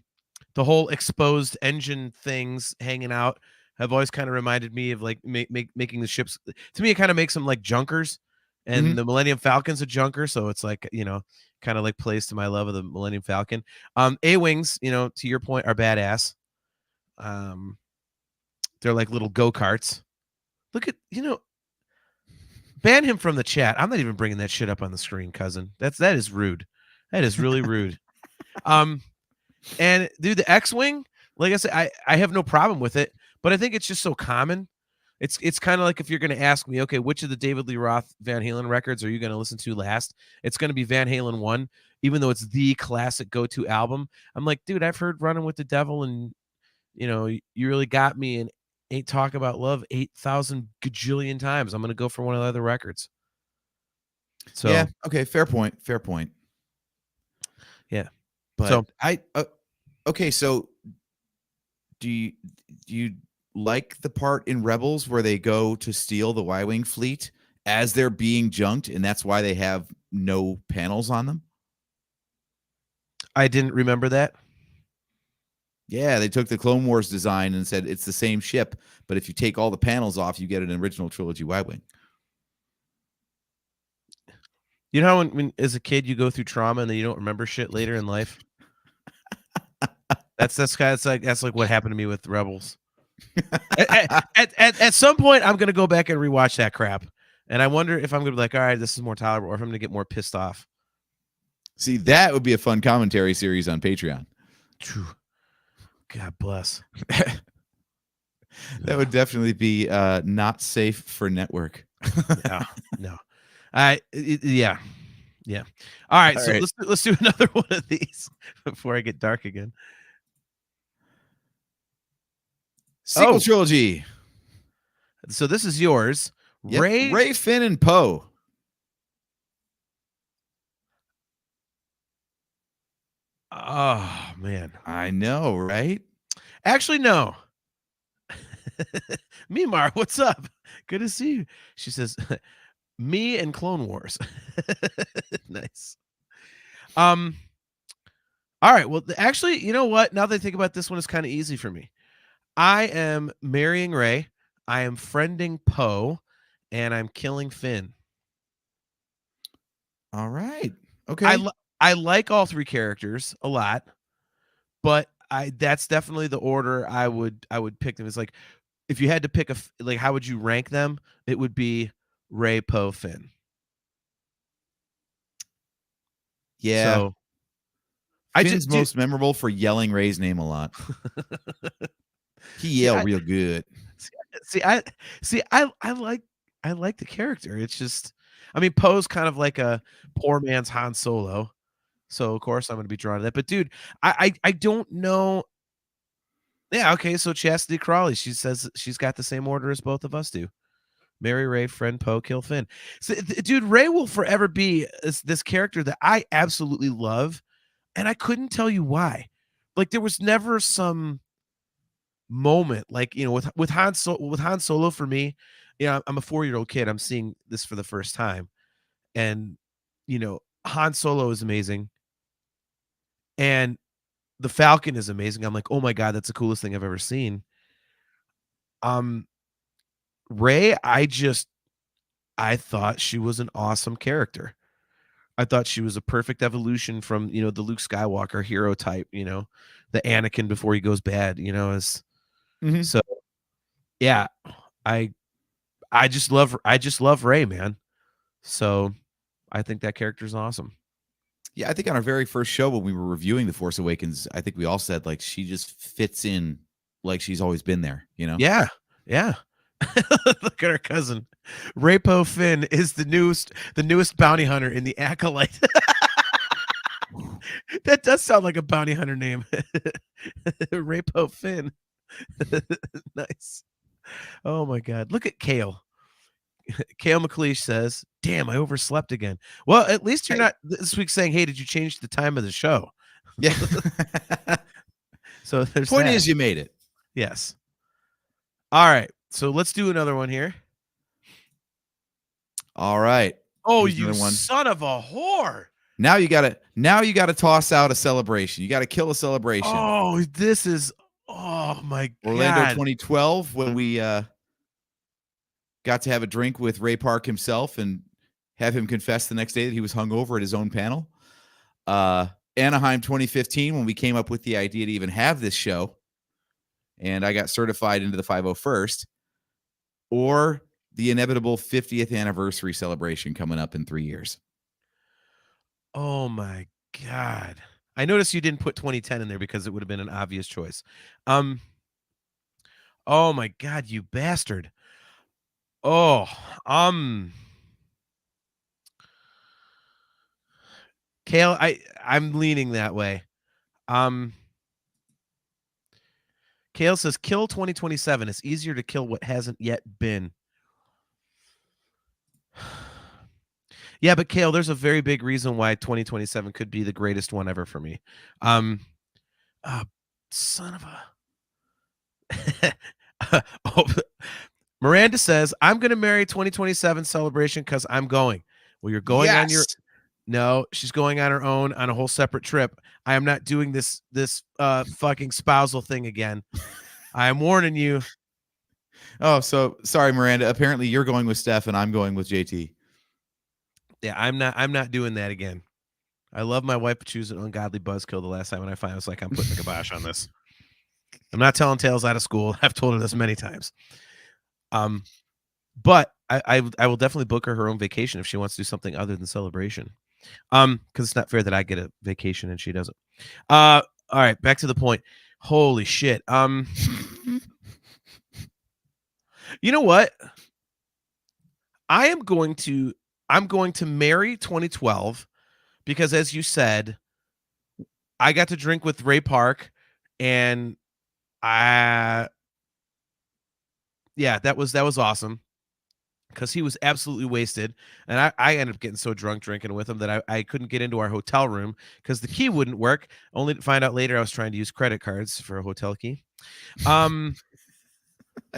whole exposed engine things hanging out have always kind of reminded me of like making the ships. To me, it kind of makes them like junkers, and the Millennium Falcon's a junker, so it's like kind of like plays to my love of the Millennium Falcon. A-wings, to your point, are badass. They're like little go-karts. Look at ban him from the chat. I'm not even bringing that shit up on the screen, cousin. That is rude. That is really rude. And dude, the X-wing, like I said, I have no problem with it, but I think it's just so common. It's kind of like if you're going to ask me, okay, which of the David Lee Roth Van Halen records are you going to listen to last? It's going to be Van Halen 1, even though it's the classic go-to album. I'm like, dude, I've heard Running with the Devil and You Really Got Me and Ain't Talk About Love 8,000 gajillion times. I'm going to go for one of the other records. So yeah, okay, fair point. Yeah. But so okay, so do you like the part in Rebels where they go to steal the Y-wing fleet as they're being junked, and that's why they have no panels on them? I didn't remember that. Yeah, they took the Clone Wars design and said it's the same ship, but if you take all the panels off, you get an original trilogy Y-wing. You know how when as a kid you go through trauma and then you don't remember shit later in life? That's like what happened to me with Rebels. At some point, I'm gonna go back and rewatch that crap, and I wonder if I'm gonna be like, all right, this is more tolerable, or if I'm gonna get more pissed off. See, that would be a fun commentary series on Patreon. God bless. That would definitely be not safe for network. No. Yeah. All right, so let's do another one of these before I get dark again. Sequel trilogy. So this is yours. Yep. Rey, Rey, Finn, and Poe. Oh man. I know, right? Actually, no. Mimar, what's up? Good to see you. She says, me and Clone Wars. Nice. All right. Well, actually, you know what? Now that I think about this one, it's kind of easy for me. I am marrying Rey. I am friending Poe, and I'm killing Finn. All right. Okay. I like all three characters a lot, but that's definitely the order I would pick them. It's like if you had to pick like how would you rank them? It would be Rey, Poe, Finn. Yeah. So I Finn's just most memorable for yelling Rey's name a lot. He yelled real good. see I like the character. It's just I mean Poe's kind of like a poor man's Han Solo. So of course I'm gonna be drawn to that. But dude, I don't know. Yeah, okay. So Chastity Crawley, she says she's got the same order as both of us do. Marry Rey, friend Poe, kill Finn. So, dude, Rey will forever be this character that I absolutely love, and I couldn't tell you why. Like there was never some moment, like with Han Solo for me. I'm a 4-year-old kid. I'm seeing this for the first time, and Han Solo is amazing, and the Falcon is amazing. I'm like, oh my god, that's the coolest thing I've ever seen. Rey, I thought she was an awesome character. I thought she was a perfect evolution from, the Luke Skywalker hero type, the Anakin before he goes bad, as Mhm. so yeah, I I just love Rey, man. So I think that character is awesome. Yeah, I think on our very first show when we were reviewing The Force Awakens, I think we all said like she just fits in like she's always been there, you know? Yeah. Yeah. Look at our cousin. Rapo Finn is the newest bounty hunter in the Acolyte. That does sound like a bounty hunter name. Rapo Finn. Nice. Oh my god. Look at Kale. Kale McLeish says, "Damn, I overslept again." Well, at least you're Hey. not this week saying, "Hey, did you change the time of the show?" Yeah. So there's Point that. is you made it. Yes. All right. So let's do another one here. All right. Oh, Here's you another one. son of a whore. Now you gotta toss out a celebration. You gotta kill a celebration. Oh, this is oh my Orlando god. 2012 when we got to have a drink with Ray Park himself and have him confess the next day that he was hungover at his own panel. Anaheim 2015 when we came up with the idea to even have this show and I got certified into the 501st, or the inevitable 50th anniversary celebration coming up in 3 years. Oh my god. I noticed you didn't put 2010 in there because it would have been an obvious choice. Oh my god, you bastard. Oh, Kale, I'm leaning that way. Kale says kill 2027. It's easier to kill what hasn't yet been. Yeah, but Kale, there's a very big reason why 2027 could be the greatest one ever for me. Son of a oh, Miranda says, I'm going to marry 2027 celebration because I'm going. Well, you're going on your no, she's going on her own on a whole separate trip. I am not doing this fucking spousal thing again. I am warning you. Oh, so sorry, Miranda. Apparently you're going with Steph and I'm going with JT. Yeah, I'm not doing that again. I love my wife, but she was an ungodly buzzkill the last time, and I finally was like, I'm putting the kibosh on this. I'm not telling tales out of school. I've told her this many times. But I will definitely book her own vacation if she wants to do something other than celebration. Because it's not fair that I get a vacation and she doesn't. All right, back to the point. Holy shit. You know what? I'm going to marry 2012 because, as you said, I got to drink with Ray Park, and that was awesome because he was absolutely wasted, and I ended up getting so drunk drinking with him that I couldn't get into our hotel room because the key wouldn't work. Only to find out later I was trying to use credit cards for a hotel key. I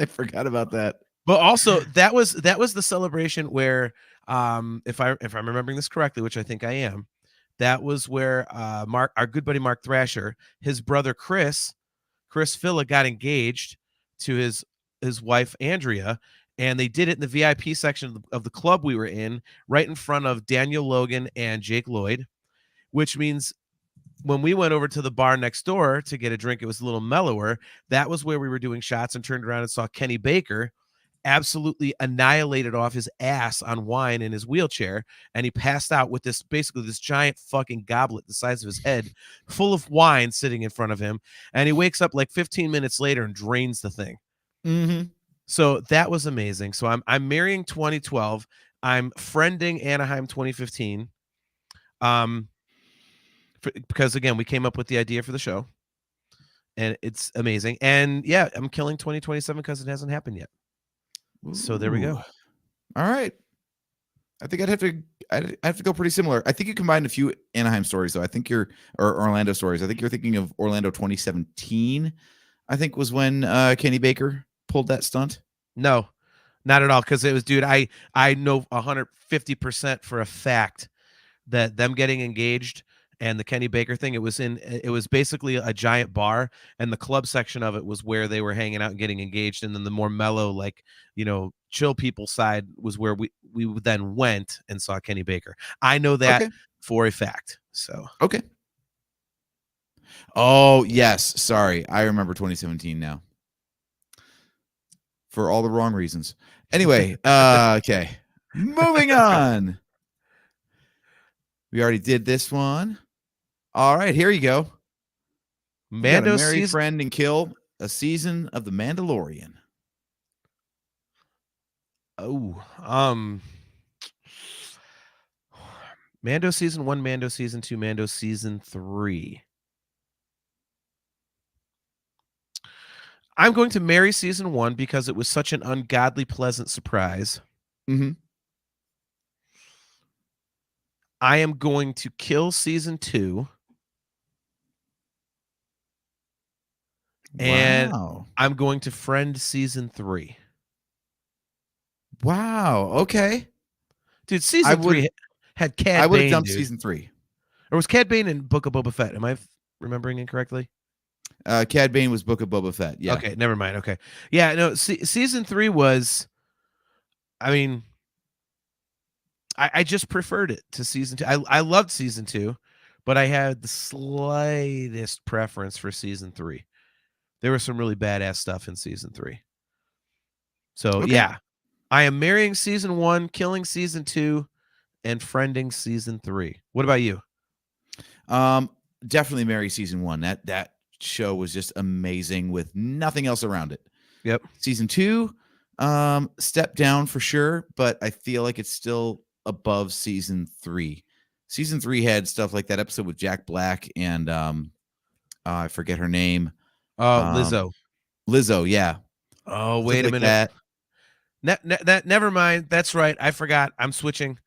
forgot about that. But also that was the celebration where, if I'm remembering this correctly, which I think I am, that was where Mark, our good buddy Mark Thrasher, his brother Chris Filla got engaged to his wife Andrea, and they did it in the VIP section of the club we were in, right in front of Daniel Logan and Jake Lloyd. which means when we went over to the bar next door to get a drink, it was a little mellower. That was where we were doing shots and turned around and saw Kenny Baker absolutely annihilated off his ass on wine in his wheelchair. And he passed out with basically this giant fucking goblet the size of his head full of wine sitting in front of him. And he wakes up like 15 minutes later and drains the thing. Mm-hmm. So that was amazing. So I'm marrying 2012. I'm friending Anaheim 2015. Because again, we came up with the idea for the show, and it's amazing. And yeah, I'm killing 2027 because it hasn't happened yet. So there we go. All right. I think I'd have to go pretty similar. I think you combined a few Anaheim stories, though. I think or Orlando stories. I think you're thinking of Orlando 2017. I think was when Kenny Baker pulled that stunt. No, not at all. Because it was, dude. I know 150% for a fact that them getting engaged and the Kenny Baker thing, it was basically a giant bar, and the club section of it was where they were hanging out and getting engaged, and then the more mellow, like, chill people side was where we then went and saw Kenny Baker. I know that for a fact. So okay. Oh yes, sorry, I remember 2017 now. For all the wrong reasons. Anyway, okay, moving on. We already did this one. All right, here you go. Mando marry, friend, and kill a season of The Mandalorian. Oh, Mando season 1, Mando season 2, Mando season 3. I'm going to marry season 1 because it was such an ungodly pleasant surprise. Mm-hmm. I am going to kill season 2. And I'm going to friend season 3. Wow. Okay. Dude, season 3 had Cad Bane. I would have dumped season 3. Or was Cad Bane in Book of Boba Fett? Am I remembering incorrectly? Cad Bane was Book of Boba Fett. Yeah. Okay, never mind. Okay. Yeah, no, season 3 was, I mean, I just preferred it to season 2. I loved season 2, but I had the slightest preference for season 3. There was some really badass stuff in season 3. So, yeah. I am marrying season 1, killing season 2, and friending season 3. What about you? Definitely marry season 1. That show was just amazing with nothing else around it. Yep. Season 2, step down for sure, but I feel like it's still above season 3. Season 3 had stuff like that episode with Jack Black and I forget her name. Lizzo. Lizzo, yeah. Oh, wait a minute. Never mind. That's right. I forgot. I'm switching.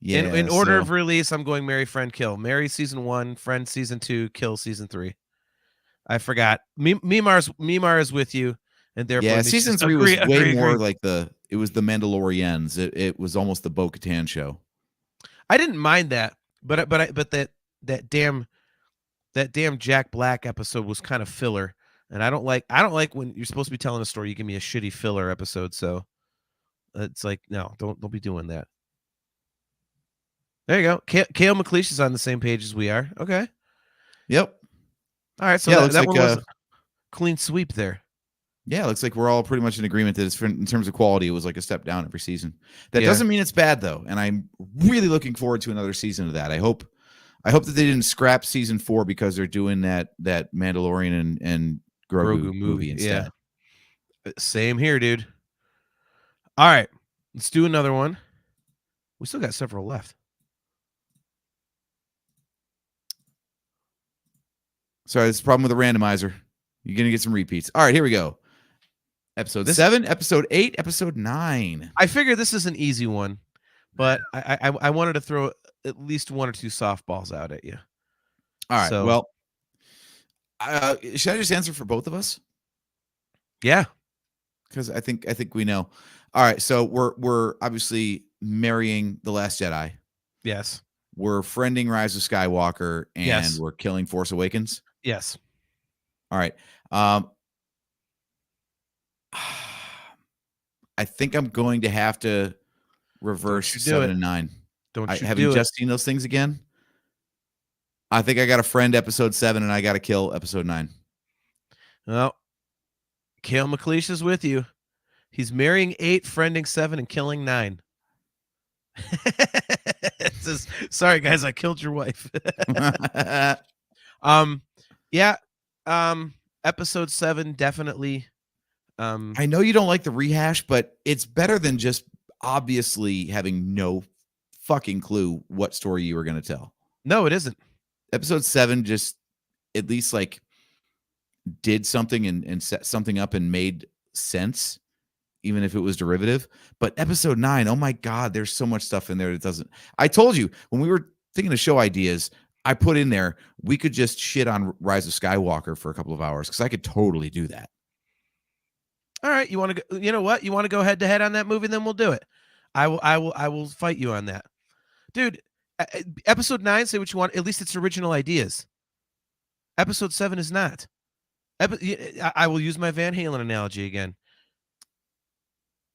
Yeah. In order of release, I'm going marry, friend, kill. Marry season 1, friend season 2, kill season 3. I forgot. Mimar is with you, and therefore season 3 was way more like it was the Mandalorians. It was almost the Bo-Katan show. I didn't mind that, but that damn Jack Black episode was kind of filler. And I don't like when you're supposed to be telling a story, you give me a shitty filler episode. So it's like, no, don't be doing that. There you go. Kale McLeish is on the same page as we are. Okay. Yep. All right. So that one was a clean sweep there. Yeah, it looks like we're all pretty much in agreement that in terms of quality, it was like a step down every season. That doesn't mean it's bad though, and I'm really looking forward to another season of that. I hope that they didn't scrap season 4 because they're doing that Mandalorian and Grogu movie instead. Yeah. Same here, dude. All right, let's do another one. We still got several left. Sorry, this is a problem with the randomizer. You're gonna get some repeats. All right, here we go. Episode 7, episode 8, episode 9. I figured this is an easy one, but I wanted to throw at least 1 or 2 softballs out at you. All right. So, well, should I just answer for both of us? Yeah, because I think we know. All right. So we're obviously marrying The Last Jedi. Yes. We're friending Rise of Skywalker, and we're killing Force Awakens. Yes. All right. I think I'm going to have to reverse 7 and 9. Don't you having do it. just seen those things again, I think I got to friend episode 7 and I got to kill episode 9. Well, Cale McLeish is with you. He's marrying 8, friending 7, and killing 9. It says, sorry guys, I killed your wife. Yeah. Episode 7 definitely. I know you don't like the rehash, but it's better than just obviously having no fucking clue what story you were going to tell. No, it isn't. Episode 7 just at least like did something and set something up and made sense, even if it was derivative. But episode 9, oh my God, there's so much stuff in there that doesn't. I told you when we were thinking of show ideas, I put in there, we could just shit on Rise of Skywalker for a couple of hours because I could totally do that. All right, you want to go, you know what? You want to go head to head on that movie, then we'll do it. I will fight you on that. Dude, episode 9, say what you want, at least it's original ideas. Episode 7 is not. I will use my Van Halen analogy again.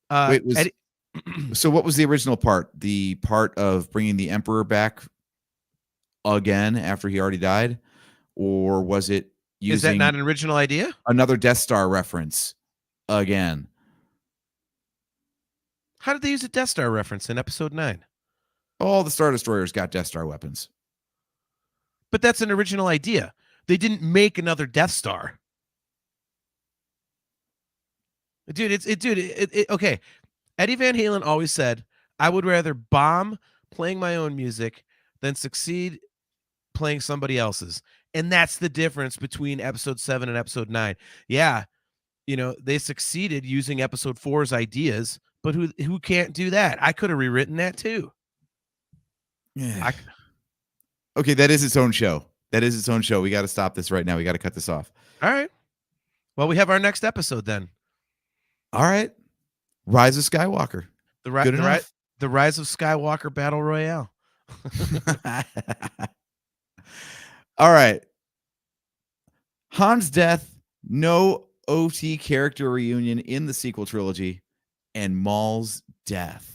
Wait, so what was the original part? The part of bringing the Emperor back again after he already died? Or was it using Is that not an original idea? Another Death Star reference again? How did they use a Death Star reference in episode 9? All the Star Destroyers got Death Star weapons. But that's an original idea. They didn't make another Death Star. Dude, okay. Eddie Van Halen always said, I would rather bomb playing my own music than succeed playing somebody else's. And that's the difference between episode 7 and episode 9. Yeah, they succeeded using episode 4's ideas, but who can't do that? I could have rewritten that too. Yeah. Okay, that is its own show. We got to stop this right now. We got to cut this off. All right. Well, we have our next episode then. All right. Rise of Skywalker. The Rise of Skywalker Battle Royale. All right. Han's death, no OT character reunion in the sequel trilogy, and Maul's death.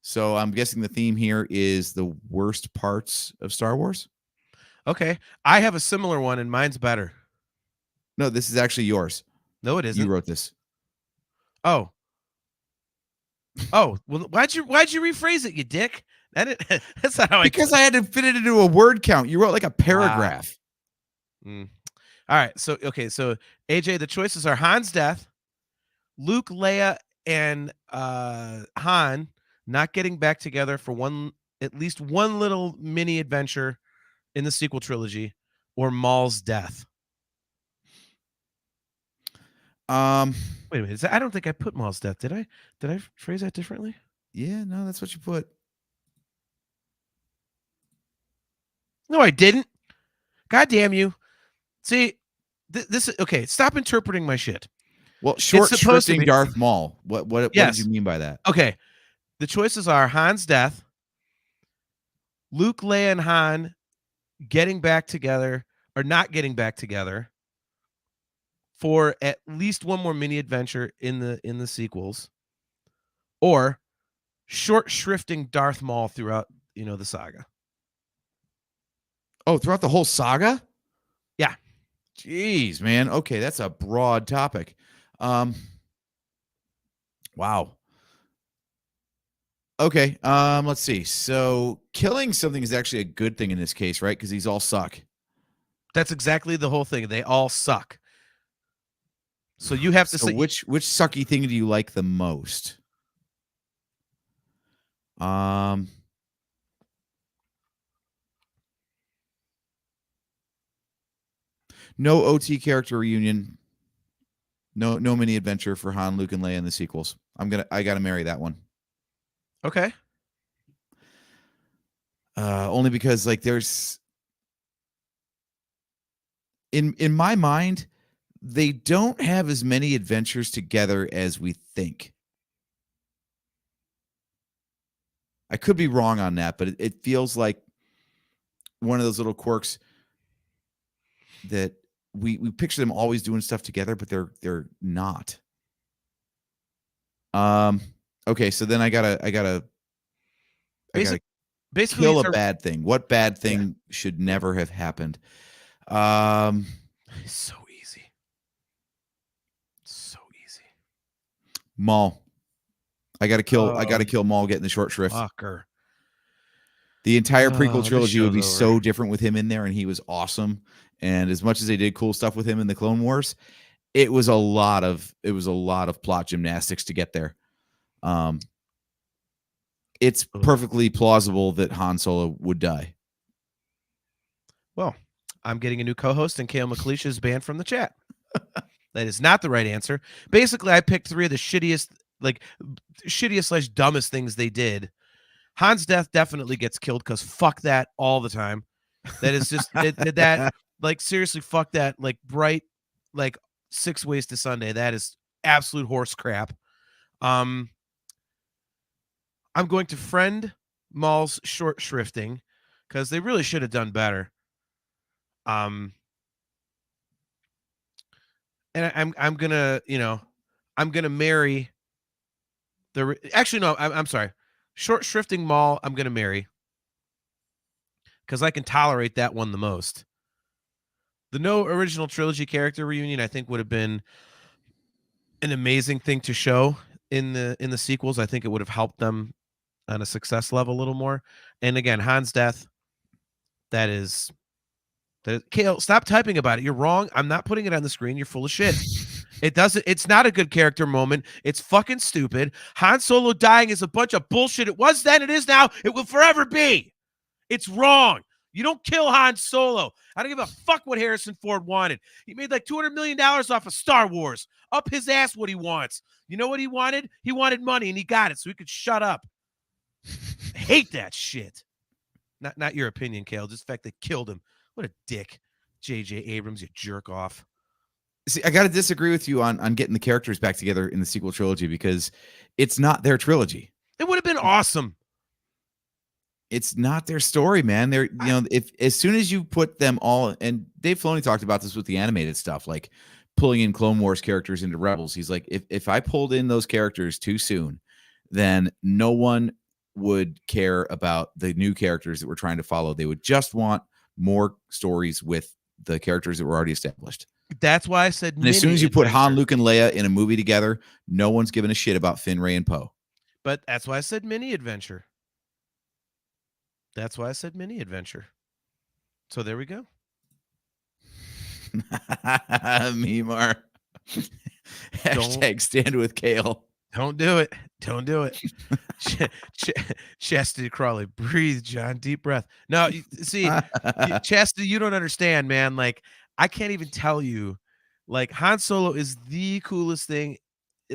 So I'm guessing the theme here is the worst parts of Star Wars. Okay. I have a similar one and mine's better. No, this is actually yours. No, it isn't. You wrote this. Oh. Well, why'd you rephrase it, you dick? That's not how Because I had to fit it into a word count. You wrote like a paragraph. All right. So AJ, the choices are Han's death, Luke, Leia, and Han not getting back together for at least one little mini adventure in the sequel trilogy, or Maul's death. Wait a minute. I don't think I put Maul's death. Did I phrase that differently? Yeah, no, that's what you put. No, I didn't. God damn you. See, this is okay. Stop interpreting my shit. Well, short-shrifting Darth Maul. What Yes. did you mean by that? Okay. The choices are Han's death, Luke, Leia, and Han getting back together or not getting back together for at least one more mini adventure in the sequels, or short shrifting Darth Maul throughout the saga. Oh, throughout the whole saga? Yeah. Jeez, man. Okay, that's a broad topic. Wow. Okay, let's see. So killing something is actually a good thing in this case, right? Because these all suck. That's exactly the whole thing. They all suck. So you have to say which sucky thing do you like the most? No OT character reunion. No mini adventure for Han, Luke, and Leia in the sequels. I gotta marry that one. Okay. Only because like there's in my mind, they don't have as many adventures together as we think. I could be wrong on that, but it feels like one of those little quirks that we picture them always doing stuff together, but they're not. Okay, so then I gotta Basically, kill these a are bad thing. What bad thing should never have happened? so easy. So easy. Maul. I gotta kill Maul getting the short shrift. Fucker. The entire prequel This trilogy would be show's so over. different with him in there, and he was awesome. And as much as they did cool stuff with him in the Clone Wars, it was a lot of plot gymnastics to get there. It's perfectly plausible that Han Solo would die. Well, I'm getting a new co-host, and Kale McLeish is banned from the chat. That is not the right answer. Basically, I picked 3 of the shittiest / dumbest things they did. Han's death definitely gets killed because fuck that all the time. That is just that like seriously fuck that like bright like 6 ways to Sunday. That is absolute horse crap. I'm going to friend Maul's short shrifting because they really should have done better. And I'm gonna I'm gonna marry the actually no I'm sorry. Short shrifting Maul, I'm going to marry because I can tolerate that one the most. The no original trilogy character reunion, I think, would have been an amazing thing to show in the sequels. I think it would have helped them on a success level a little more. And again, Han's death, Kale, stop typing about it. You're wrong. I'm not putting it on the screen. You're full of shit. It's not a good character moment. It's fucking stupid. Han Solo dying is a bunch of bullshit. It was then, it is now, it will forever be. It's wrong. You don't kill Han Solo. I don't give a fuck what Harrison Ford wanted. He made like $200 million off of Star Wars. Up his ass what he wants. You know what he wanted? He wanted money and he got it so he could shut up. I hate that shit. Not your opinion, Kale. Just the fact they killed him. What a dick. J.J. Abrams, you jerk off. See, I got to disagree with you on getting the characters back together in the sequel trilogy because it's not their trilogy. It would have been awesome. It's not their story, man. They're if as soon as you put them all, and Dave Filoni talked about this with the animated stuff, like pulling in Clone Wars characters into Rebels. He's like, if I pulled in those characters too soon, then no one would care about the new characters that we're trying to follow. They would just want more stories with the characters that were already established. That's why I said. And as soon as you put Han, Luke, and Leia in a movie together, no one's giving a shit about Finn, Rey, and Poe. But that's why I said mini adventure. That's why I said mini adventure. So there we go. Memar. Hashtag stand with Kale. Don't do it. Don't do it. Chastity Crawley, breathe, John. Deep breath. No, see, Chastity, you don't understand, man. Like, I can't even tell you. Like, Han Solo is the coolest thing.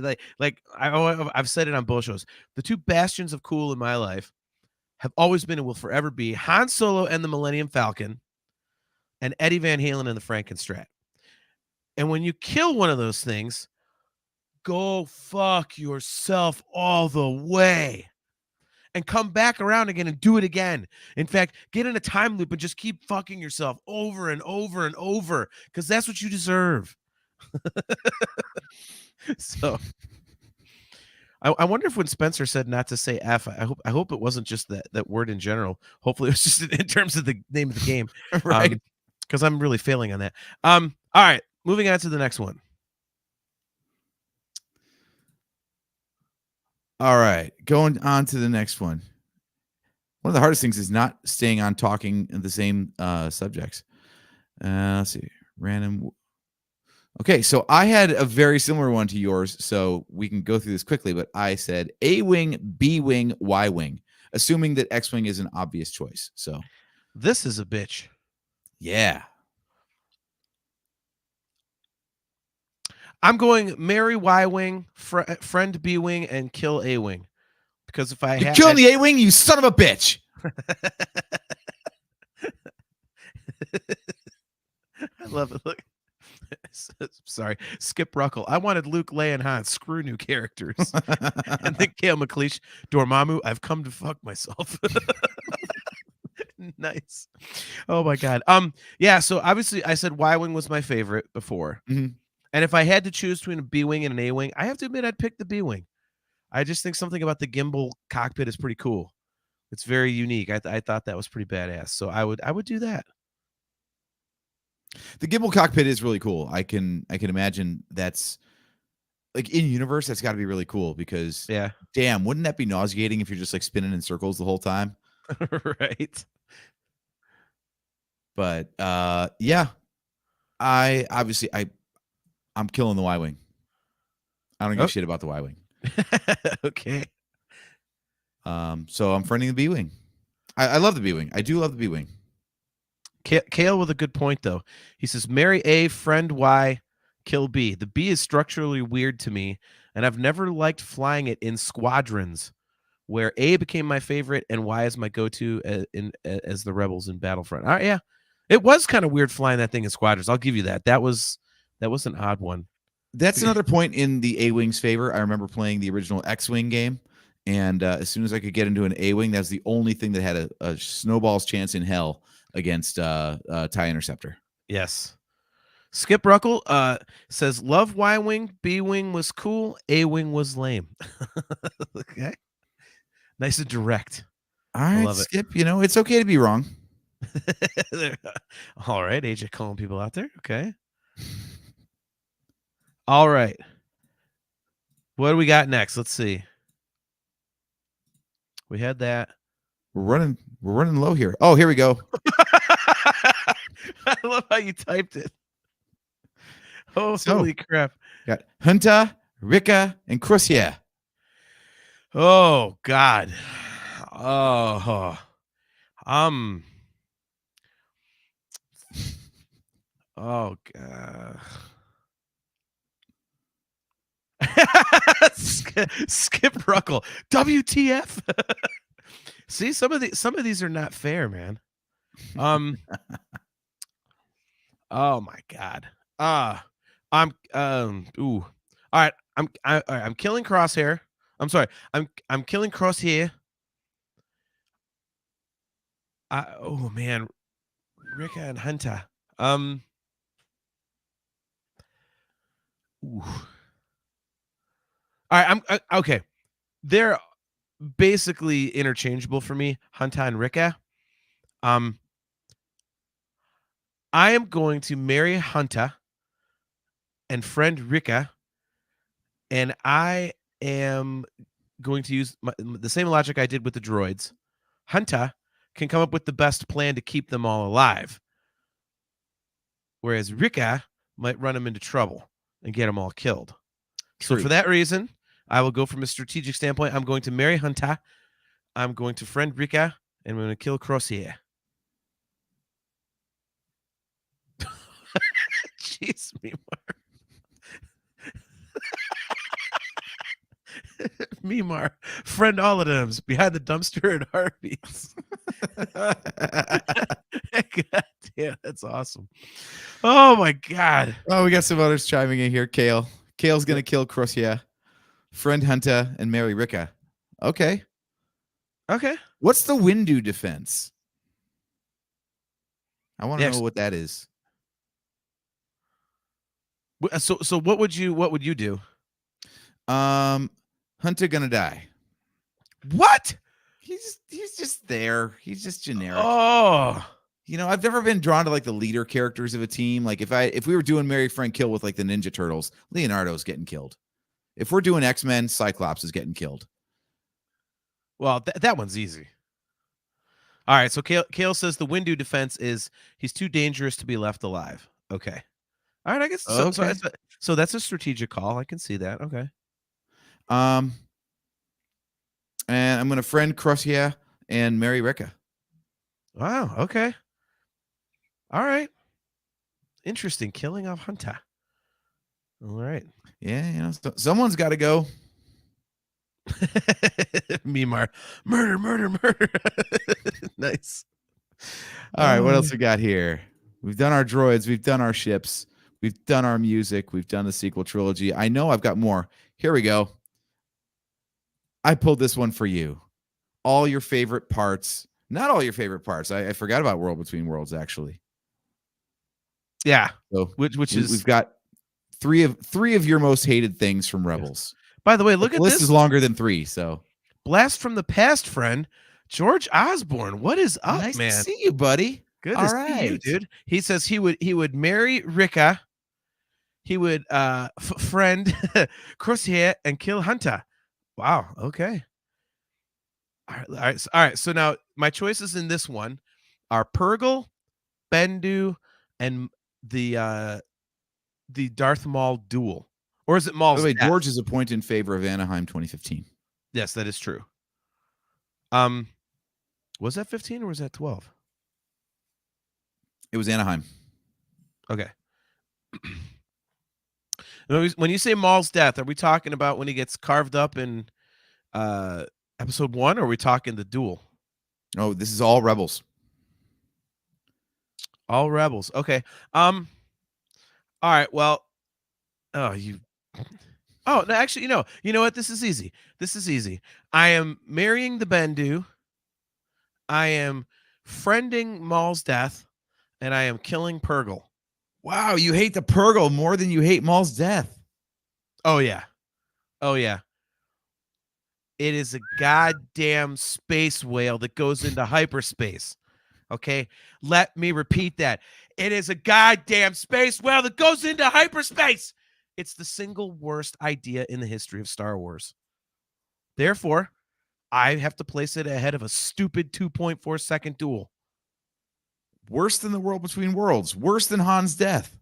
I've said it on both shows. The 2 bastions of cool in my life have always been and will forever be Han Solo and the Millennium Falcon and Eddie Van Halen and the Frankenstrat. And when you kill one of those things, go fuck yourself all the way and come back around again and do it again. In fact, get in a time loop and just keep fucking yourself over and over and over because that's what you deserve. So I wonder if when Spencer said not to say F, I hope it wasn't just that word in general. Hopefully it was just in terms of the name of the game. Right. Because I'm really failing on that. All right, moving on to the next one. All right, going on to the next one. One of the hardest things is not staying on talking in the same subjects. Let's see. Random. Okay, so I had a very similar one to yours, so we can go through this quickly, but I said A-wing, B-wing, Y-wing, assuming that X-wing is an obvious choice. So this is a bitch. Yeah. I'm going marry Y-wing, friend B-wing, and kill A-wing. Because if You're killing the A-wing, you son of a bitch. I love it. Look. Sorry. Skip Ruckle. I wanted Luke, Leia, and Han. Screw new characters. And then Kale McLeish. Dormammu, I've come to fuck myself. Nice. Oh my God. Yeah, so obviously I said Y-wing was my favorite before. Mm-hmm. And if I had to choose between a B-wing and an A-wing, I have to admit I'd pick the B-wing. I just think something about the gimbal cockpit is pretty cool. It's very unique. I thought that was pretty badass. So I would do that. The gimbal cockpit is really cool. I can imagine that's like in universe. That's got to be really cool because Yeah. damn, wouldn't that be nauseating if you're just like spinning in circles the whole time? Right. But yeah, I'm killing the Y-wing. I don't give a shit about the Y-wing. Okay. So I'm friending the B-wing. I love the B-wing. I do love the B-wing. Kale with a good point though. He says, "Marry A, friend Y, kill B. The B is structurally weird to me, and I've never liked flying it in squadrons, where A became my favorite and Y is my go-to as the rebels in Battlefront." All right, yeah, it was kind of weird flying that thing in squadrons. I'll give you that. That was an odd one. That's another point in the A-wing's favor. I remember playing the original X-wing game, and as soon as I could get into an A-wing, that's the only thing that had a snowball's chance in hell against TIE Interceptor. Yes. Skip Ruckle says, "Love Y-wing, B-wing was cool, A-wing was lame." Okay. Nice and direct. All right, love it. Skip. You know, it's okay to be wrong. All right, AJ calling people out there. Okay. All right. What do we got next? Let's see. We had that. We're running low here. Oh, here we go. I love how you typed it. Holy crap. Got Hunter, Rika, and Crucier. Oh God. Oh. Oh God. Skip Ruckle. WTF? See, some of these are not fair, man. Oh my God. I'm ooh. All right, I'm killing Crosshair. I'm sorry. I'm killing Crosshair. Oh man. Rika and Hunter. Ooh. All right, okay. They're basically interchangeable for me, Hunter and Rika. I am going to marry Hunter and friend Rika, and I am going to use the same logic I did with the droids. Hunter can come up with the best plan to keep them all alive, whereas Rika might run them into trouble and get them all killed. True. So for that reason, I will go from a strategic standpoint. I'm going to marry Hunter. I'm going to friend Rika, and I'm going to kill Crosshair. Jeez, Mimar. Mimar, friend all of them behind the dumpster at Harvey's. God damn, that's awesome. Oh my God. Oh, we got some others chiming in here. Kale's gonna kill Crucier, friend Hunter, and marry Rika. Okay. What's the Windu defense? I want to know what that is. So what would you do? Hunter gonna die. What? He's just there. He's just generic. Oh, you know, I've never been drawn to like the leader characters of a team. Like if we were doing Marry Friend Kill with like the Ninja Turtles, Leonardo's getting killed. If we're doing X-Men, Cyclops is getting killed. Well, that one's easy. All right, so Kale says the Windu defense is he's too dangerous to be left alive. Okay. All right, I guess so that's a strategic call. I can see that. Okay. And I'm gonna friend Crucier and marry Rika. Wow. Okay. All right. Interesting. Killing off Hunter. All right. Yeah, you know, someone's got to go. Mimar, murder. Nice. All right, what else we got here? We've done our droids, we've done our ships, we've done our music, we've done the sequel trilogy. I know I've got more. Here we go. I pulled this one for you. All your favorite parts. Not all your favorite parts. I forgot about World Between Worlds, actually. Yeah. So which is we've got three of your most hated things from Rebels. By the way, look at this. This is longer than 3, so blast from the past, friend. George Osborne, what is up, Nice man? to see you, buddy. Good All to see you, right. dude. He says he would marry Rika. He would friend Crosshair and kill Hunter. Wow. Okay. All right. So now my choices in this one are Purgle, Bendu, and the Darth Maul duel. Or is it By Maul's the way, death? George is a point in favor of Anaheim 2015. Yes, that is true. Was that 15 or was that 12? It was Anaheim. Okay. When you say Maul's death, are we talking about when he gets carved up in episode 1, or are we talking the duel? Oh, this is all Rebels. All Rebels. Okay. All right. Well. Oh, you. Oh no. Actually, You know what? This is easy. This is easy. I am marrying the Bendu. I am friending Maul's death, and I am killing Purgle. Wow, you hate the Purgle more than you hate Maul's death. Oh yeah. Oh yeah. It is a goddamn space whale that goes into hyperspace. Okay? Let me repeat that. It is a goddamn space whale that goes into hyperspace. It's the single worst idea in the history of Star Wars. Therefore, I have to place it ahead of a stupid 2.4 second duel. Worse than the World Between Worlds. Worse than Han's death.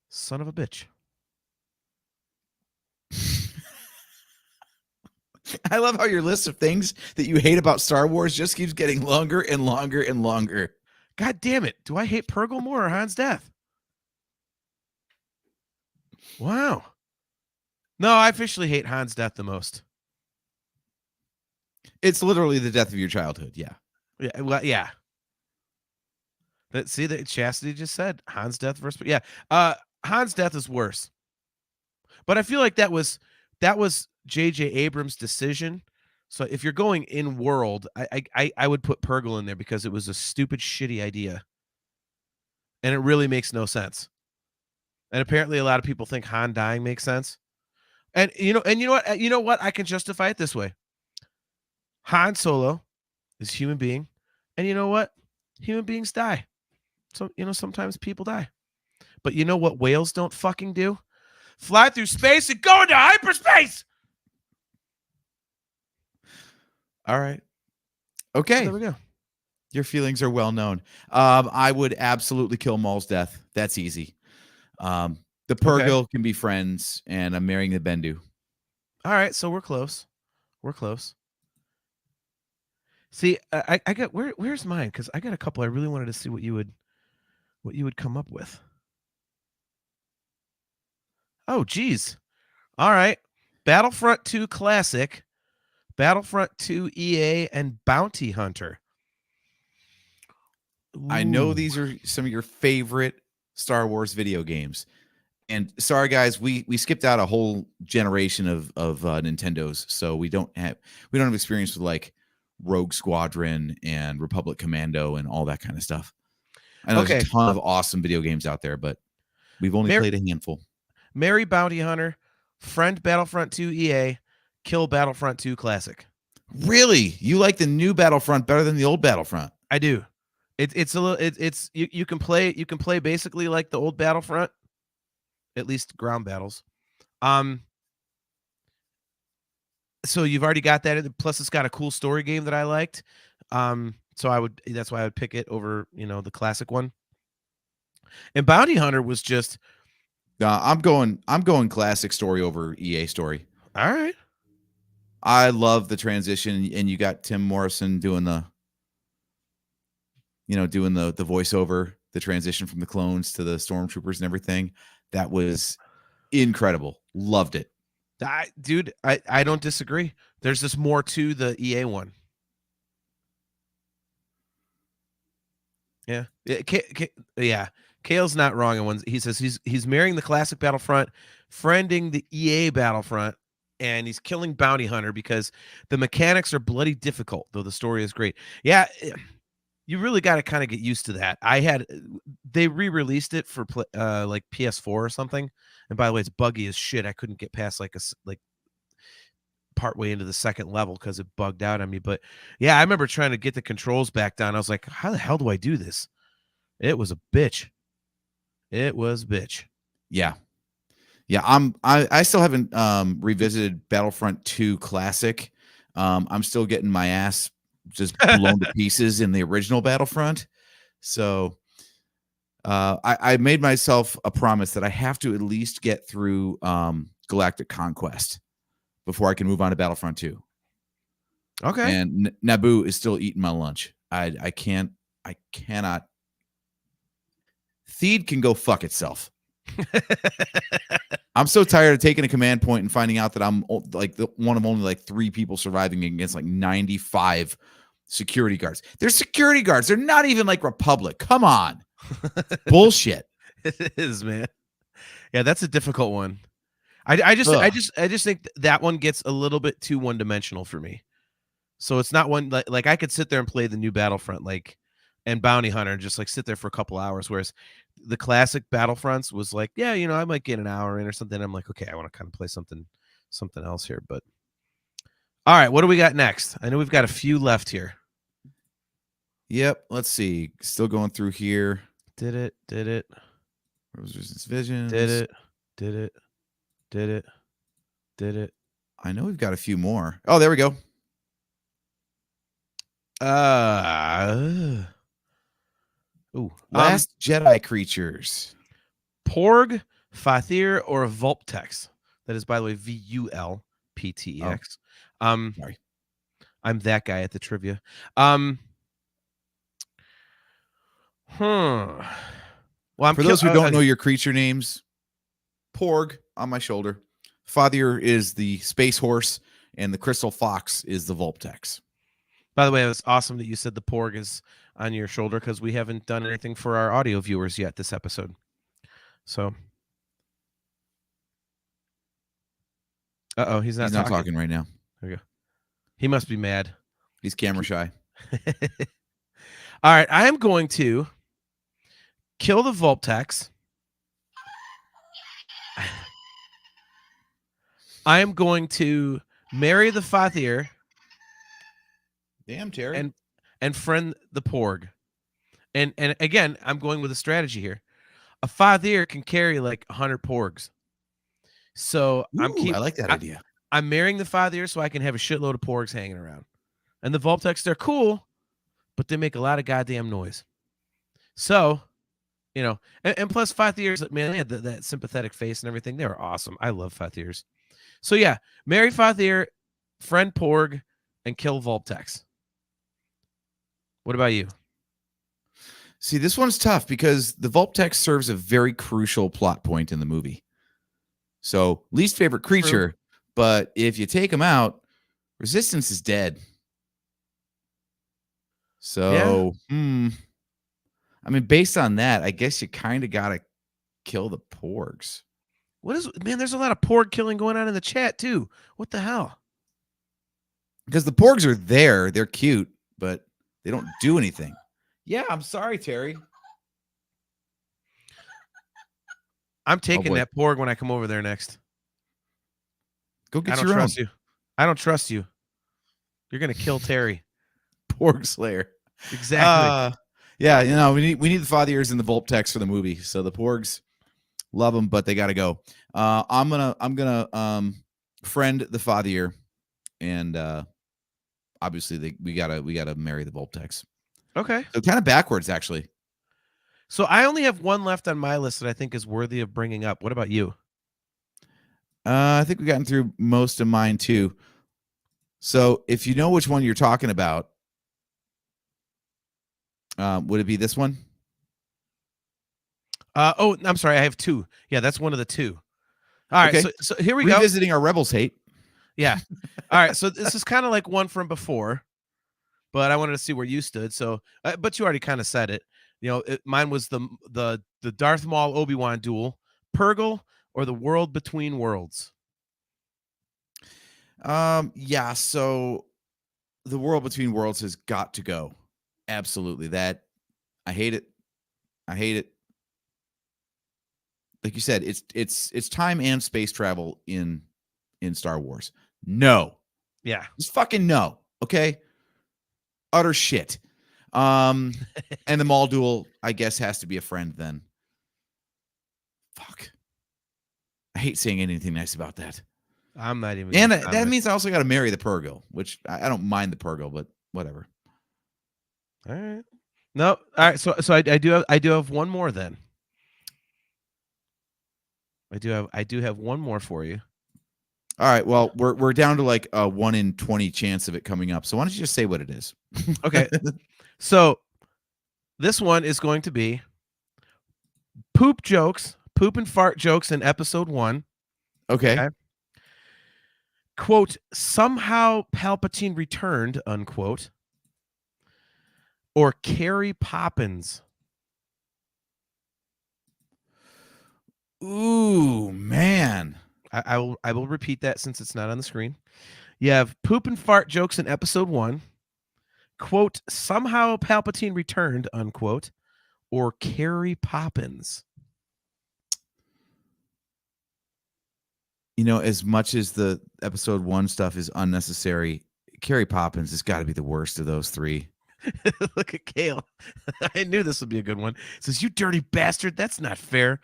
Son of a bitch. I love how your list of things that you hate about Star Wars just keeps getting longer and longer and longer. God damn it. Do I hate Purgle more or Han's death? Wow. No, I officially hate Han's death the most. It's literally the death of your childhood. Yeah. Yeah. Well, yeah. See that Chastity just said Han's death versus Han's death is worse. But I feel like that was J.J. Abrams' decision. So if you're going in world, I would put Purgle in there because it was a stupid, shitty idea. And it really makes no sense. And apparently a lot of people think Han dying makes sense. And you know what? I can justify it this way. Han Solo is a human being. And you know what? Human beings die. So, sometimes people die. But you know what whales don't fucking do? Fly through space and go into hyperspace. All right. Okay. So there we go. Your feelings are well known. I would absolutely kill Maul's death. That's easy. The Purgle can be friends, and I'm marrying the Bendu. All right, so we're close. We're close. See, I got where's mine? Because I got a couple. I really wanted to see what you would come up with. Oh, geez. All right. Battlefront 2 Classic, Battlefront 2 EA, and Bounty Hunter. Ooh. I know these are some of your favorite Star Wars video games. And sorry, guys, we skipped out a whole generation of Nintendos, so we don't have experience with like Rogue Squadron and Republic Commando and all that kind of stuff. I know there's a ton of awesome video games out there, but we've only played a handful. Marry Bounty Hunter, friend Battlefront 2 EA, kill Battlefront 2 Classic. Really? You like the new Battlefront better than the old Battlefront? I do. It's a little you can play basically like the old Battlefront, at least ground battles. So you've already got that. Plus, it's got a cool story game that I liked. So that's why I would pick it over, the classic one. And Bounty Hunter was just. I'm going classic story over EA story. All right. I love the transition, and you got Tim Morrison doing the voiceover, the transition from the clones to the stormtroopers and everything. That was incredible. Loved it. Dude, I don't disagree. There's just more to the EA one. Yeah. Yeah. Kale's not wrong in one. He says he's marrying the classic Battlefront, friending the EA Battlefront, and he's killing Bounty Hunter because the mechanics are bloody difficult, though the story is great. Yeah, you really got to kind of get used to that. They re-released it for like PS4 or something, and by the way, it's buggy as shit. I couldn't get past like partway into the second level because it bugged out on me. But yeah, I remember trying to get the controls back down. I was like, how the hell do I do this? It was a bitch. It was a bitch. Yeah. Yeah, I still haven't revisited Battlefront 2 Classic. I'm still getting my ass just blown to pieces in the original Battlefront. So I made myself a promise that I have to at least get through Galactic Conquest before I can move on to Battlefront 2. Okay. And Naboo is still eating my lunch. I cannot. Theed can go fuck itself. I'm so tired of taking a command point and finding out that I'm like one of only like 3 people surviving against like 95 security guards. They're security guards. They're not even like Republic. Come on. Bullshit. It is, man. Yeah, that's a difficult one. I just think that one gets a little bit too one-dimensional for me. So it's not one like I could sit there and play the new Battlefront and Bounty Hunter and just like sit there for a couple hours, whereas the classic Battlefronts was like, yeah, I might get an hour in or something. I'm like, okay, I want to kind of play something else here. But all right, what do we got next? I know we've got a few left here. Yep. Let's see. Still going through here. Did it. Resistance Visions. Did it. I know we've got a few more. Oh, there we go. Last Jedi creatures. Porg, Fathir, or Vulptex. That is, by the way, Vulptex. Sorry. I'm that guy at the trivia. Well, For those who don't know your creature names, Porg on my shoulder. Fathir is the space horse, and the crystal fox is the Vulptex. By the way, it was awesome that you said the Porg is on your shoulder because we haven't done anything for our audio viewers yet this episode. So, he's not talking right now. There we go. He must be mad. He's camera shy. All right, I am going to kill the Vulptex. I am going to marry the Fathir. Damn, Terry. And friend the Porg. And again, I'm going with a strategy here. A Fathir can carry like 100 Porgs. So I like that idea. I'm marrying the Fathir so I can have a shitload of Porgs hanging around. And the Vulptex, they're cool, but they make a lot of goddamn noise. So, and plus Fathirs, man, they had that sympathetic face and everything. They were awesome. I love Fathirs. So yeah, marry Fathir, friend Porg, and kill Vulptex. What about you? See, this one's tough because the Vulptex serves a very crucial plot point in the movie. So, least favorite creature, but if you take him out, Resistance is dead. So, I mean, based on that, I guess you kind of got to kill the Porgs. There's a lot of Porg killing going on in the chat, too. What the hell? Because the Porgs are there. They're cute, but they don't do anything. Yeah, I'm sorry, Terry. I'm taking that Porg when I come over there next. Go get your own. I don't trust you. You're going to kill Terry. Porg Slayer. Exactly. Yeah, we need the Fathirs and the Vulptex for the movie. So the Porgs, love them, but they got to go. I'm gonna friend the Fathir, and obviously we gotta marry the Vulptex. Okay. So kind of backwards, actually. So I only have one left on my list that I think is worthy of bringing up. What about you? I think we've gotten through most of mine too. So if you know which one you're talking about, would it be this one? I'm sorry. I have 2. Yeah, that's one of the 2. All right. Okay. So here we go. Revisiting our Rebels hate. Yeah. All right. So this is kind of like one from before, but I wanted to see where you stood. So, but you already kind of said it. Mine was the Darth Maul Obi-Wan duel, Purgle or the World Between Worlds. Yeah. So the World Between Worlds has got to go. Absolutely. I hate it. Like you said, it's time and space travel in Star Wars. No. Yeah. Just fucking no. Okay. Utter shit. And the mall duel, I guess, has to be a friend then. Fuck. I hate saying anything nice about that. I'm not even. And gonna that comment. means I also got to marry the Purgle, which I don't mind the Purgle, but whatever. All right. No. All right. So I do have one more then. I do have one more for you. All right. Well, we're down to like a 1 in 20 chance of it coming up. So why don't you just say what it is? Okay. So this one is going to be poop and fart jokes in episode 1. Okay. Okay. Quote, somehow Palpatine returned, unquote. Or Carrie Poppins. Ooh, man. I will repeat that since it's not on the screen. You have poop and fart jokes in episode 1. Quote, somehow Palpatine returned, unquote. Or Carrie Poppins. You know, as much as the episode 1 stuff is unnecessary, Carrie Poppins has got to be the worst of those 3. Look at Kale. I knew this would be a good one. Says, you dirty bastard. That's not fair.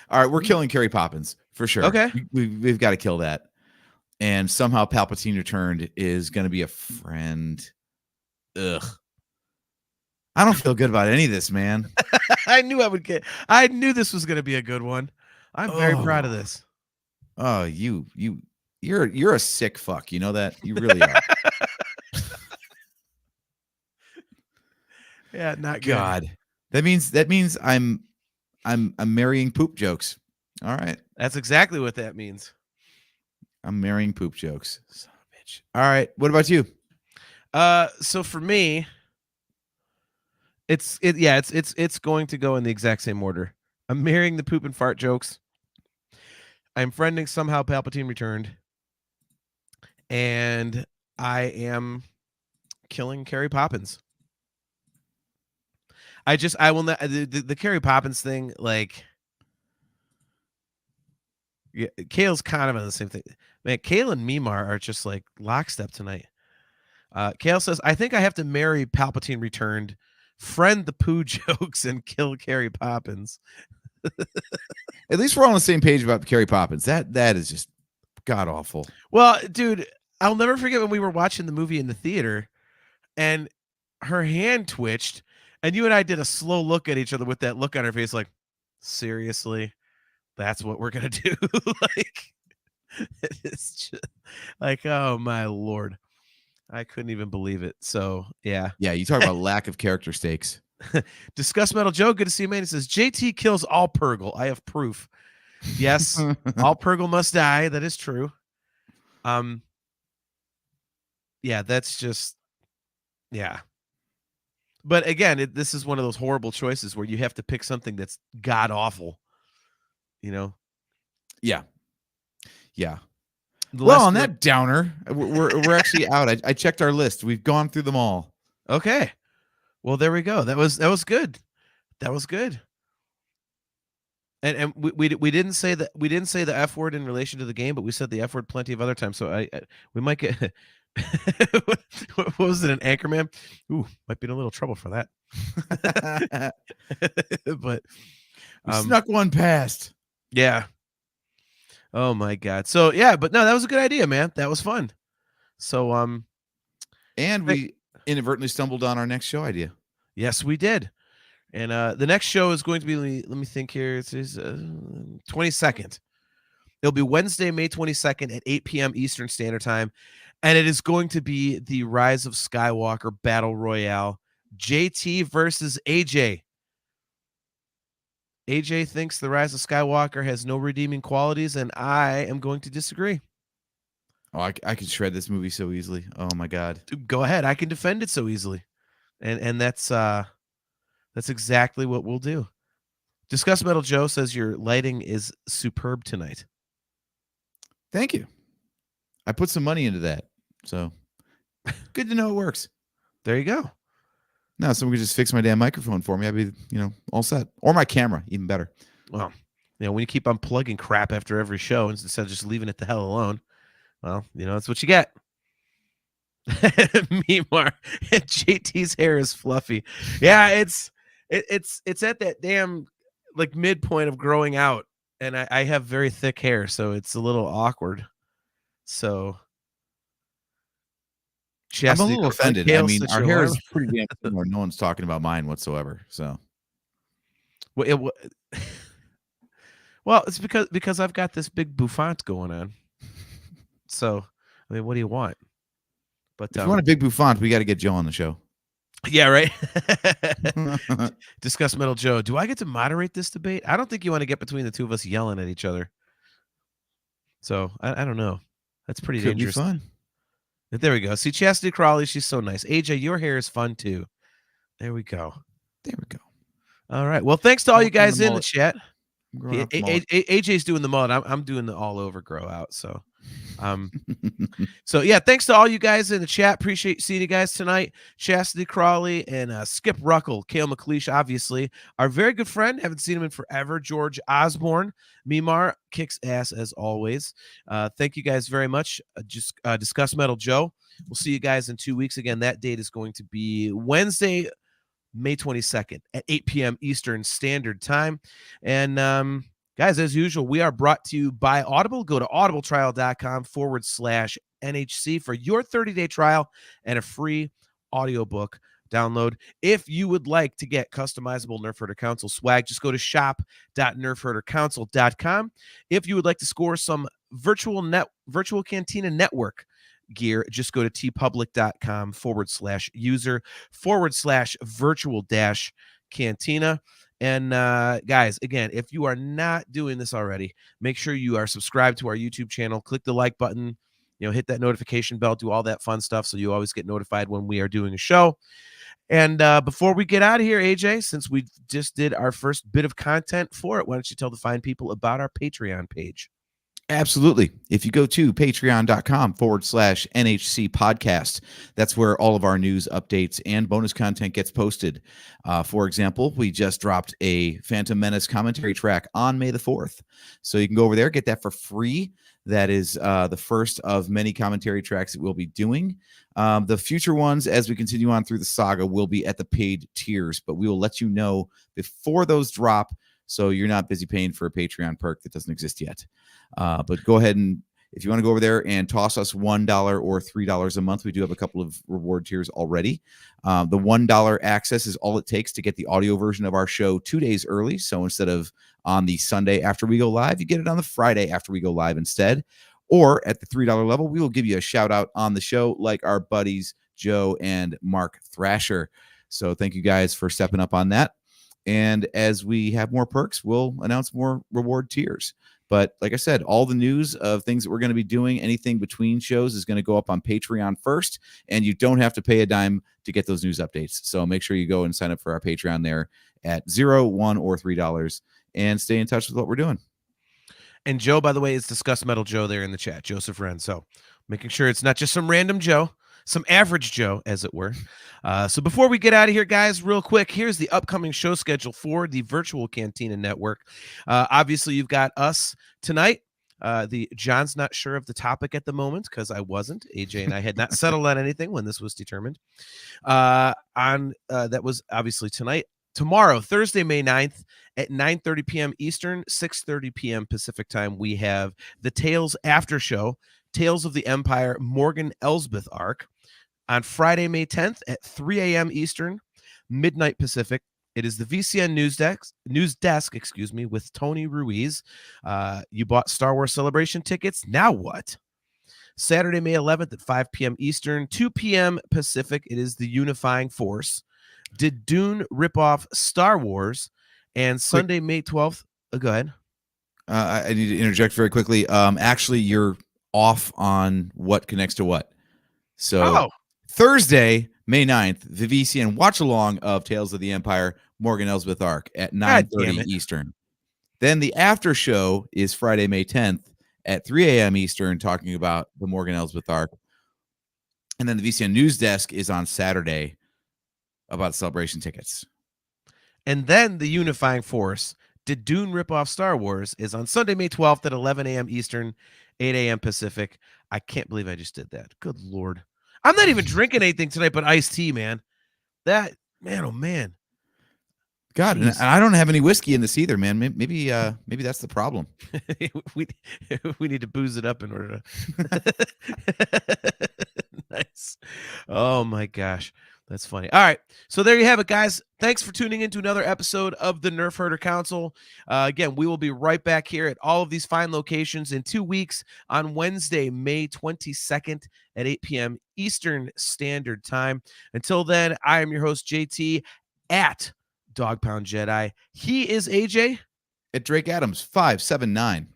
All right, we're killing Carrie Poppins for sure. Okay. We've got to kill that. And somehow Palpatine returned is going to be a friend. Ugh. I don't feel good about any of this, man. I knew this was going to be a good one. I'm very proud of this. Oh, you're a sick fuck. You know that? You really are. Yeah, not good. God. That means I'm marrying poop jokes. All right. That's exactly what that means. I'm marrying poop jokes. Son of a bitch. All right. What about you? So for me, it's going to go in the exact same order. I'm marrying the poop and fart jokes. I'm friending somehow Palpatine returned. And I am killing Carrie Poppins. I will not the Carrie Poppins thing, like, yeah, Kale's kind of on the same thing. Man, Kale and Mimar are just like lockstep tonight. Kale says, I think I have to marry Palpatine returned, friend the poo jokes, and kill Carrie Poppins. At least we're all on the same page about Carrie Poppins. That is just god awful. Well, dude, I'll never forget when we were watching the movie in the theater and her hand twitched and you and I did a slow look at each other with that look on her face like, seriously, that's what we're going to do? Like, it's just like, oh my Lord. I couldn't even believe it. So, yeah. Yeah, you talk about lack of character stakes. Discuss Metal Joe. Good to see you, man. He says, JT kills all Purgle. I have proof. Yes, all Purgle must die. That is true. Yeah, that's just, yeah. But again, this is one of those horrible choices where you have to pick something that's god awful. You know? Yeah. Well, on that downer, we're actually out. I checked our list. We've gone through them all. Okay. Well, there we go. That was good. That was good. And we didn't say the F word in relation to the game, but we said the F word plenty of other times. So we might get what was it, an Anchorman? Ooh, might be in a little trouble for that. But we snuck one past. Yeah. Oh my God. So yeah, but no, that was a good idea, man. That was fun. So and we inadvertently stumbled on our next show idea. Yes, we did. And the next show is going to be, let me think here. It's 22nd. It'll be Wednesday, May 22nd at 8 p.m. Eastern Standard Time. And it is going to be the Rise of Skywalker Battle Royale. JT versus AJ. AJ thinks the Rise of Skywalker has no redeeming qualities, and I am going to disagree. Oh, I could shred this movie so easily. Oh my God. Dude, go ahead. I can defend it so easily. And that's exactly what we'll do. Discuss Metal Joe says your lighting is superb tonight. Thank you. I put some money into that. So good to know it works. There you go. Now someone could just fix my damn microphone for me. I'd be, all set. Or my camera, even better. Well, when you keep unplugging crap after every show instead of just leaving it the hell alone, well, that's what you get. Meanwhile, JT's hair is fluffy. Yeah, it's at that damn like midpoint of growing out, and I have very thick hair, so it's a little awkward. So I'm a little offended. I mean, our hair is alarm. pretty damn similar. No one's talking about mine whatsoever. So, Well, well, it's because I've got this big bouffant going on. So, I mean, what do you want? But if you want a big bouffant, we got to get Joe on the show. Yeah, right. Discuss Metal Joe. Do I get to moderate this debate? I don't think you want to get between the two of us yelling at each other. So I don't know. That's pretty Could dangerous. be fun. There we go. See, Chastity Crawley, she's so nice. AJ, your hair is fun too. There we go. There we go. All right. Well, thanks to all you guys in the chat. AJ's doing the mullet. I'm doing the all over grow out. So, so yeah, thanks to all you guys in the chat. Appreciate seeing you guys tonight. Chastity Crawley and Skip Ruckle, Kale McLeish, obviously, our very good friend. Haven't seen him in forever. George Osborne, Mimar kicks ass as always. Thank you guys very much. Just Discuss Metal Joe. We'll see you guys in 2 weeks. Again, that date is going to be Wednesday, May 22nd at 8 p.m. Eastern Standard Time. And guys, as usual, we are brought to you by Audible. Go to audibletrial.com/NHC for your 30-day trial and a free audiobook download. If you would like to get customizable Nerf Herder Council swag, just go to shop.nerfherdercouncil.com. If you would like to score some virtual Cantina Network gear, just go to tpublic.com/user/virtual-cantina. And guys, again, if you are not doing this already, make sure you are subscribed to our YouTube channel. Click the like button, hit that notification bell, do all that fun stuff so you always get notified when we are doing a show. And before we get out of here, AJ, since we just did our first bit of content for it, why don't you tell the fine people about our Patreon page? Absolutely. If you go to patreon.com/NHC podcast, that's where all of our news updates and bonus content gets posted. For example, we just dropped a Phantom Menace commentary track on May the 4th. So you can go over there, get that for free. That is the first of many commentary tracks that we'll be doing. The future ones, as we continue on through the saga, will be at the paid tiers, but we will let you know before those drop, so you're not busy paying for a Patreon perk that doesn't exist yet. But go ahead and, if you want to go over there and toss us $1 or $3 a month, we do have a couple of reward tiers already. The $1 access is all it takes to get the audio version of our show 2 days early. So instead of on the Sunday after we go live, you get it on the Friday after we go live instead. Or at the $3 level, we will give you a shout out on the show like our buddies Joe and Mark Thrasher. So thank you guys for stepping up on that. And as we have more perks, we'll announce more reward tiers. But like I said, all the news of things that we're going to be doing, anything between shows, is going to go up on Patreon first. And you don't have to pay a dime to get those news updates. So make sure you go and sign up for our Patreon there at $0, $1, or $3 and stay in touch with what we're doing. And Joe, by the way, is Discuss Metal Joe there in the chat, Joseph Wren. So making sure it's not just some random Joe, some average Joe, as it were. So before we get out of here, guys, real quick, here's the upcoming show schedule for the Virtual Cantina Network. Obviously, you've got us tonight. John's not sure of the topic at the moment because I wasn't. AJ and I had not settled on anything when this was determined. That was obviously tonight. Tomorrow, Thursday, May 9th at 9:30 p.m. Eastern, 6:30 p.m. Pacific time, we have the Tales After Show, Tales of the Empire, Morgan Elsbeth arc. On Friday, May 10th at 3 a.m. Eastern, midnight Pacific, it is the VCN News Desk, with Tony Ruiz. You bought Star Wars Celebration tickets. Now what? Saturday, May 11th at 5 p.m. Eastern, 2 p.m. Pacific, it is the Unifying Force. Did Dune rip off Star Wars? And Sunday, May 12th. Go ahead. I need to interject very quickly. Actually, you're off on what connects to what. So Thursday, May 9th, the VCN watch along of Tales of the Empire, Morgan Elsbeth arc at 9:30 Eastern. Then the after show is Friday, May 10th at 3 a.m. Eastern, talking about the Morgan Elsbeth arc. And then the VCN News Desk is on Saturday about celebration tickets. And then the Unifying Force, Did Dune rip off Star Wars is on Sunday, May 12th at 11 a.m. Eastern, 8 a.m. Pacific. I can't believe I just did that. Good Lord. I'm not even drinking anything tonight but iced tea, man. That, man, oh, man. God, and I don't have any whiskey in this either, man. Maybe that's the problem. we need to booze it up in order to. Nice. Oh my gosh, that's funny. All right, so there you have it, guys. Thanks for tuning in to another episode of the Nerf Herder Council. Again, we will be right back here at all of these fine locations in 2 weeks on Wednesday, May 22nd at 8 p.m. Eastern Standard Time. Until then, I am your host, JT, at Dog Pound Jedi. He is AJ At Drake Adams 579.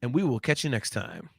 and we will catch you next time.